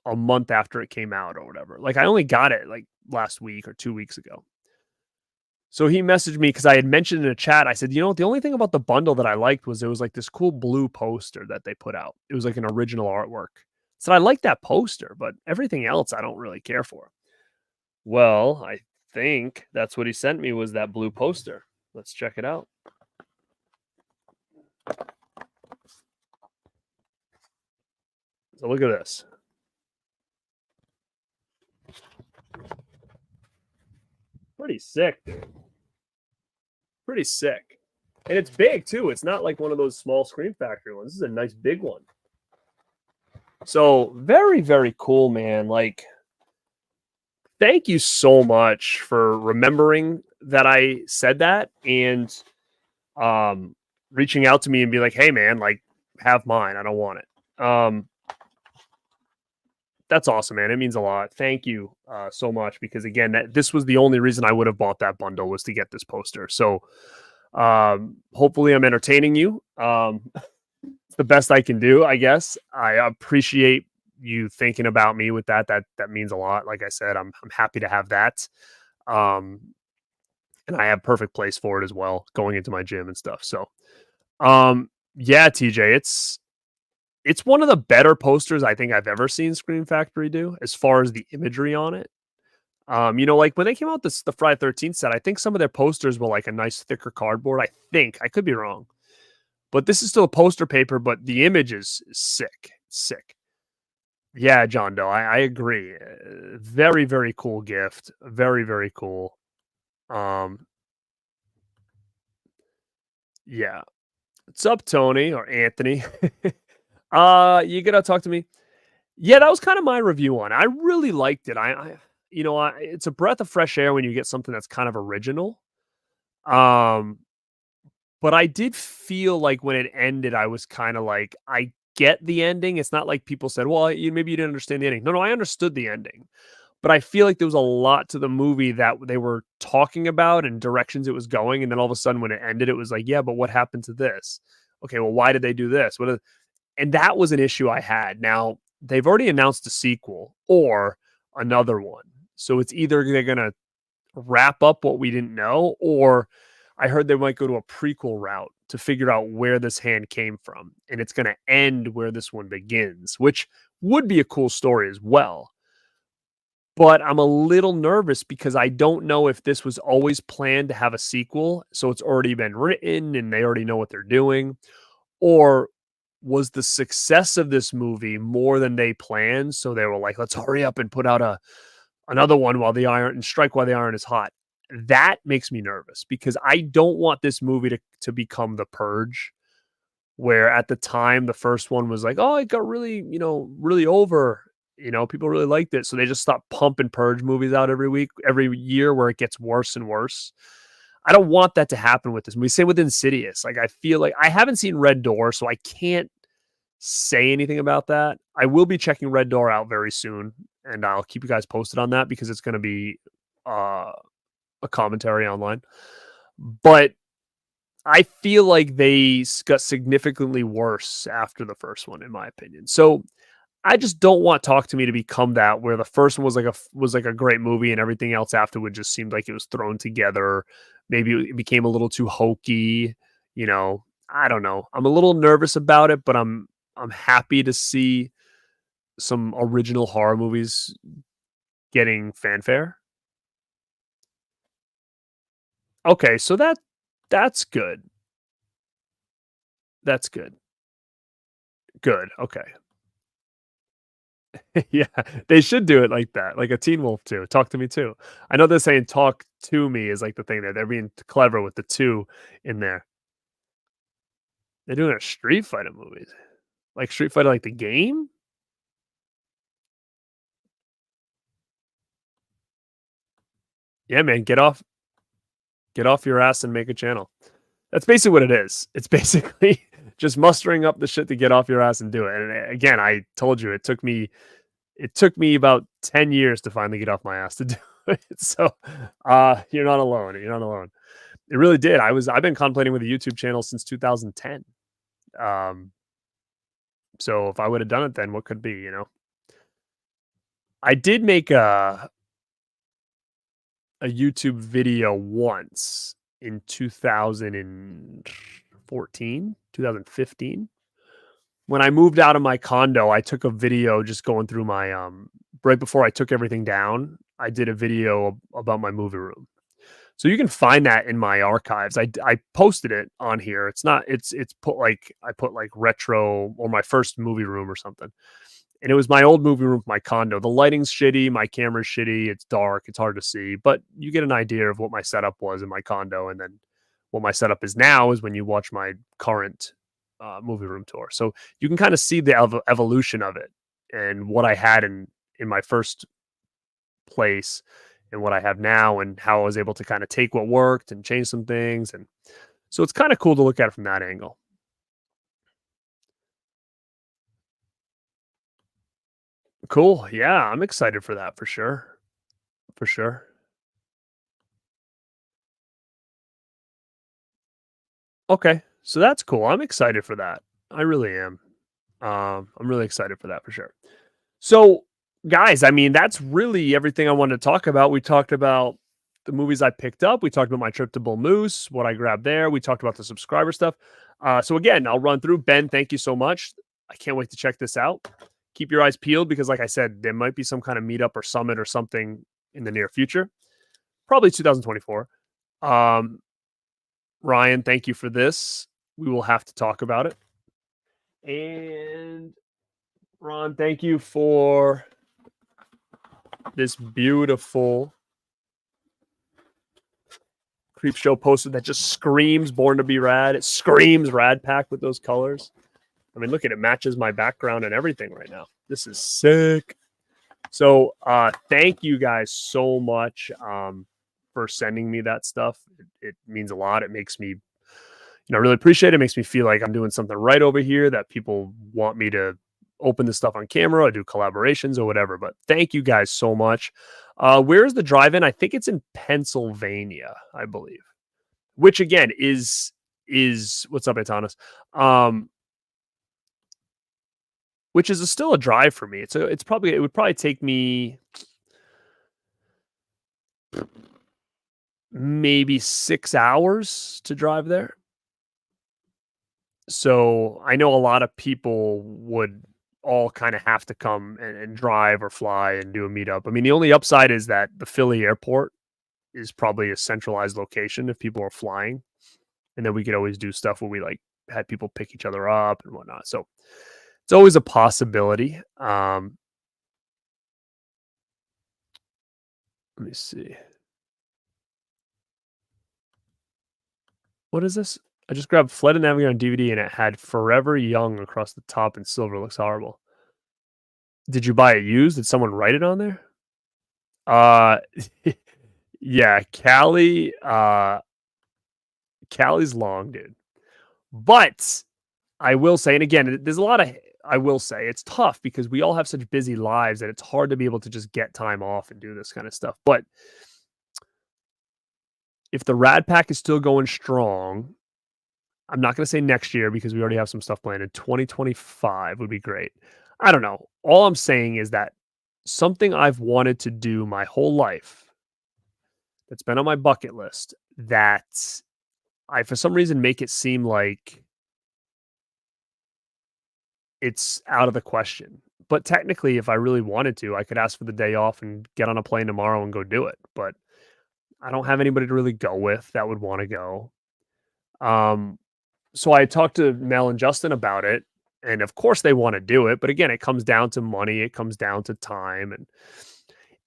A: a month after it came out or whatever. Like I only got it like last week or 2 weeks ago. So he messaged me because I had mentioned in a chat. I said, the only thing about the bundle that I liked was there was like this cool blue poster that they put out. It was like an original artwork. So I like that poster, but everything else I don't really care for. Well, I think that's what he sent me was that blue poster. Let's check it out. So look at this. Pretty sick, dude. Pretty sick. And it's big too. It's not like one of those small Scream Factory ones. This is a nice big one. So very, very cool, man. Like, thank you so much for remembering that I said that and reaching out to me and be like, "Hey man, like have mine. I don't want it." That's awesome, man. It means a lot. Thank you so much because again, this was the only reason I would have bought that bundle was to get this poster. So hopefully I'm entertaining you. It's the best I can do, I guess. I appreciate you thinking about me with that. That means a lot. Like I said, I'm happy to have that. And I have perfect place for it as well, going into my gym and stuff. So yeah, TJ, it's one of the better posters I think I've ever seen Scream Factory do as far as the imagery on it. Like when they came out the Friday 13th set, I think some of their posters were like a nice thicker cardboard. I think I could be wrong, but this is still a poster paper, but the image is sick, sick. Yeah, John Doe, I agree. Very, very cool gift. Very, very cool. Um, yeah. What's up, Tony or Anthony? You gonna talk to me? Yeah, that was kind of my review on it. I really liked it. It's a breath of fresh air when you get something that's kind of original. Um, but I did feel like when it ended, I was kind of like, I get the ending. It's not like people said, well, maybe you didn't understand the ending. No, I understood the ending. But I feel like there was a lot to the movie that they were talking about and directions it was going, and then all of a sudden when it ended, it was like, "Yeah, but what happened to this? Okay, well, why did they do this? And that was an issue I had. Now, they've already announced a sequel or another one. So it's either they're gonna wrap up what we didn't know, or I heard they might go to a prequel route to figure out where this hand came from, and it's gonna end where this one begins, which would be a cool story as well. But I'm a little nervous because I don't know if this was always planned to have a sequel, so it's already been written and they already know what they're doing, or was the success of this movie more than they planned, so they were like, "Let's hurry up and put out another one while the iron and strike while the iron is hot." That makes me nervous because I don't want this movie to become The Purge, where at the time the first one was like, "Oh, it got really, really over." People really liked it, so they just stopped pumping Purge movies out every year, where it gets worse and worse. I don't want that to happen with this movie. Same with Insidious. Like, I feel like I haven't seen Red Door, so I can't say anything about that. I will be checking Red Door out very soon, and I'll keep you guys posted on that because it's going to be uh, a commentary online. But I feel like they got significantly worse after the first one, in my opinion. So I just don't want Talk to Me to become that, where the first one was like a great movie and everything else afterward just seemed like it was thrown together. Maybe it became a little too hokey. I don't know. I'm a little nervous about it, but I'm happy to see some original horror movies getting fanfare. Okay, so that's good. That's good. Good. Okay. Yeah, they should do it like that, like a Teen Wolf too. Talk to Me too. I know they're saying "talk to me" is like the thing there. They're being clever with the two in there. They're doing a Street Fighter movies, like Street Fighter, like the game. Yeah, man, get off your ass and make a channel. That's basically what it is. It's basically just mustering up the shit to get off your ass and do it. And again, I told you it took me about 10 years to finally get off my ass to do it. So you're not alone. You're not alone. It really did. I've been contemplating with a YouTube channel since 2010. Um, so if I would have done it then, what could be? I did make a YouTube video once in 2014, 2015. When I moved out of my condo, I took a video just going through my right before I took everything down. I did a video about my movie room. So you can find that in my archives. I posted it on here. It's not it's put like I put like retro or my first movie room or something. And it was my old movie room, my condo. The lighting's shitty, my camera's shitty, it's dark, it's hard to see, but you get an idea of what my setup was in my condo, and then what my setup is now is when you watch my current movie room tour. So you can kind of see the evolution of it and what I had in my first place and what I have now, and how I was able to kind of take what worked and change some things. And so it's kind of cool to look at it from that angle. Cool. Yeah, I'm excited for that for sure. For sure. Okay. So that's cool. I'm excited for that. I really am. I'm really excited for that for sure. So, guys, I mean, that's really everything I wanted to talk about. We talked about the movies I picked up. We talked about my trip to Bull Moose, what I grabbed there. We talked about the subscriber stuff. So again, I'll run through. Ben, thank you so much. I can't wait to check this out. Keep your eyes peeled because, like I said, there might be some kind of meetup or summit or something in the near future. Probably 2024. Um, Ryan, thank you for this. We will have to talk about it. And Ron, thank you for this beautiful Creep Show poster that just screams Born to Be Rad. It screams Rad Pack with those colors. I mean, look at it, matches my background and everything right now. This is sick. So thank you guys so much for sending me that stuff. It means a lot. It makes me, really appreciate it. It makes me feel like I'm doing something right over here, that people want me to open this stuff on camera or do collaborations or whatever. But thank you guys so much. Where's the drive-in? I think it's in Pennsylvania, I believe. Which again is what's up, Antanas? Which is still a drive for me. It would probably take me maybe 6 hours to drive there. So I know a lot of people would all kind of have to come and drive or fly and do a meetup. I mean, the only upside is that the Philly airport is probably a centralized location if people are flying. And then we could always do stuff where we like had people pick each other up and whatnot. So it's always a possibility. Let me see. What is this? I just grabbed Fled and Navigator on DVD and it had Forever Young across the top in silver. It looks horrible. Did you buy it used? Did someone write it on there? Yeah, Cali. Cali's long, dude. But I will say, and again, there's a lot of, I will say, it's tough because we all have such busy lives that it's hard to be able to just get time off and do this kind of stuff. But if the Rad Pack is still going strong, I'm not going to say next year because we already have some stuff planned. In 2025 would be great. I don't know. All I'm saying is that something I've wanted to do my whole life that's been on my bucket list that I, for some reason, make it seem like it's out of the question. But technically, if I really wanted to, I could ask for the day off and get on a plane tomorrow and go do it. But I don't have anybody to really go with that would want to go. So I talked to Mel and Justin about it, and of course they want to do it. But again, it comes down to money. It comes down to time.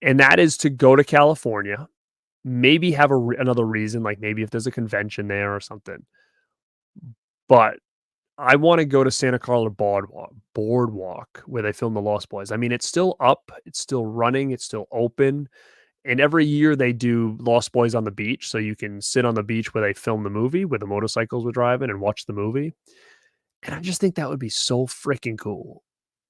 A: And that is to go to California, maybe have another reason, like maybe if there's a convention there or something. But I want to go to Santa Carla Boardwalk where they film The Lost Boys. I mean, it's still up, it's still running, it's still open. And every year they do Lost Boys on the beach. So you can sit on the beach where they film the movie, where the motorcycles were driving, and watch the movie. And I just think that would be so freaking cool.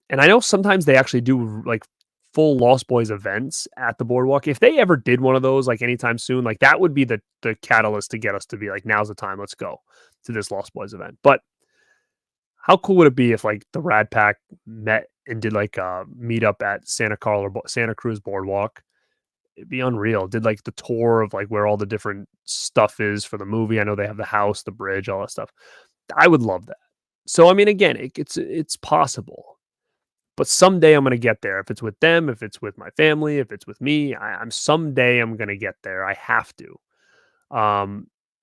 A: And I know sometimes they actually do like full Lost Boys events at the boardwalk. If they ever did one of those like anytime soon, like that would be the catalyst to get us to be like, now's the time, let's go to this Lost Boys event. But how cool would it be if like the Rad Pack met and did like a meetup at Santa Cruz Boardwalk? It'd be unreal. Did like the tour of like where all the different stuff is for the movie. I know they have the house, the bridge, all that stuff. I would love that. So I mean, again, it's possible. But someday I'm going to get there. If it's with them, if it's with my family, if it's with me, I'm someday I'm going to get there. I have to.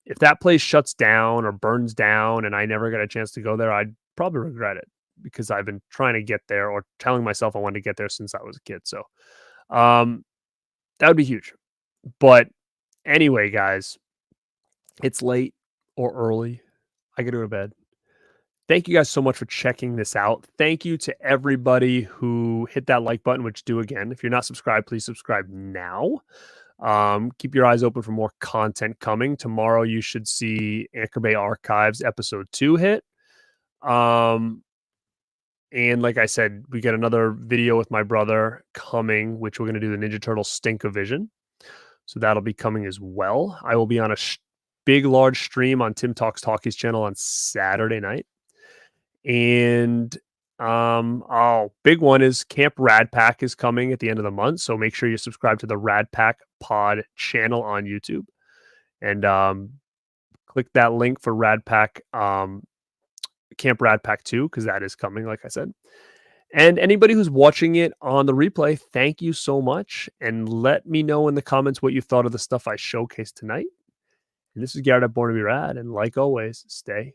A: If that place shuts down or burns down and I never get a chance to go there, I'd probably regret it because I've been trying to get there or telling myself I wanted to get there since I was a kid. So that would be huge. But anyway, guys, it's late or early. I got to go to bed. Thank you guys so much for checking this out. Thank you to everybody who hit that like button, which do again. If you're not subscribed, please subscribe now. Keep your eyes open for more content coming. Tomorrow you should see Anchor Bay Archives episode 2 hit. And like I said, we get another video with my brother coming, which we're going to do the Ninja Turtle Stink-O-Vision. So that'll be coming as well. I will be on a big, large stream on Tim Talks Talkies channel on Saturday night. And big one is Camp Rad Pack is coming at the end of the month. So make sure you subscribe to the Rad Pack Pod channel on YouTube. And click that link for Rad Pack, Camp Rad Pack 2, because that is coming, like I said. And anybody who's watching it on the replay, thank you so much. And let me know in the comments what you thought of the stuff I showcased tonight. And this is Garrett at Born to Be Rad. And like always, stay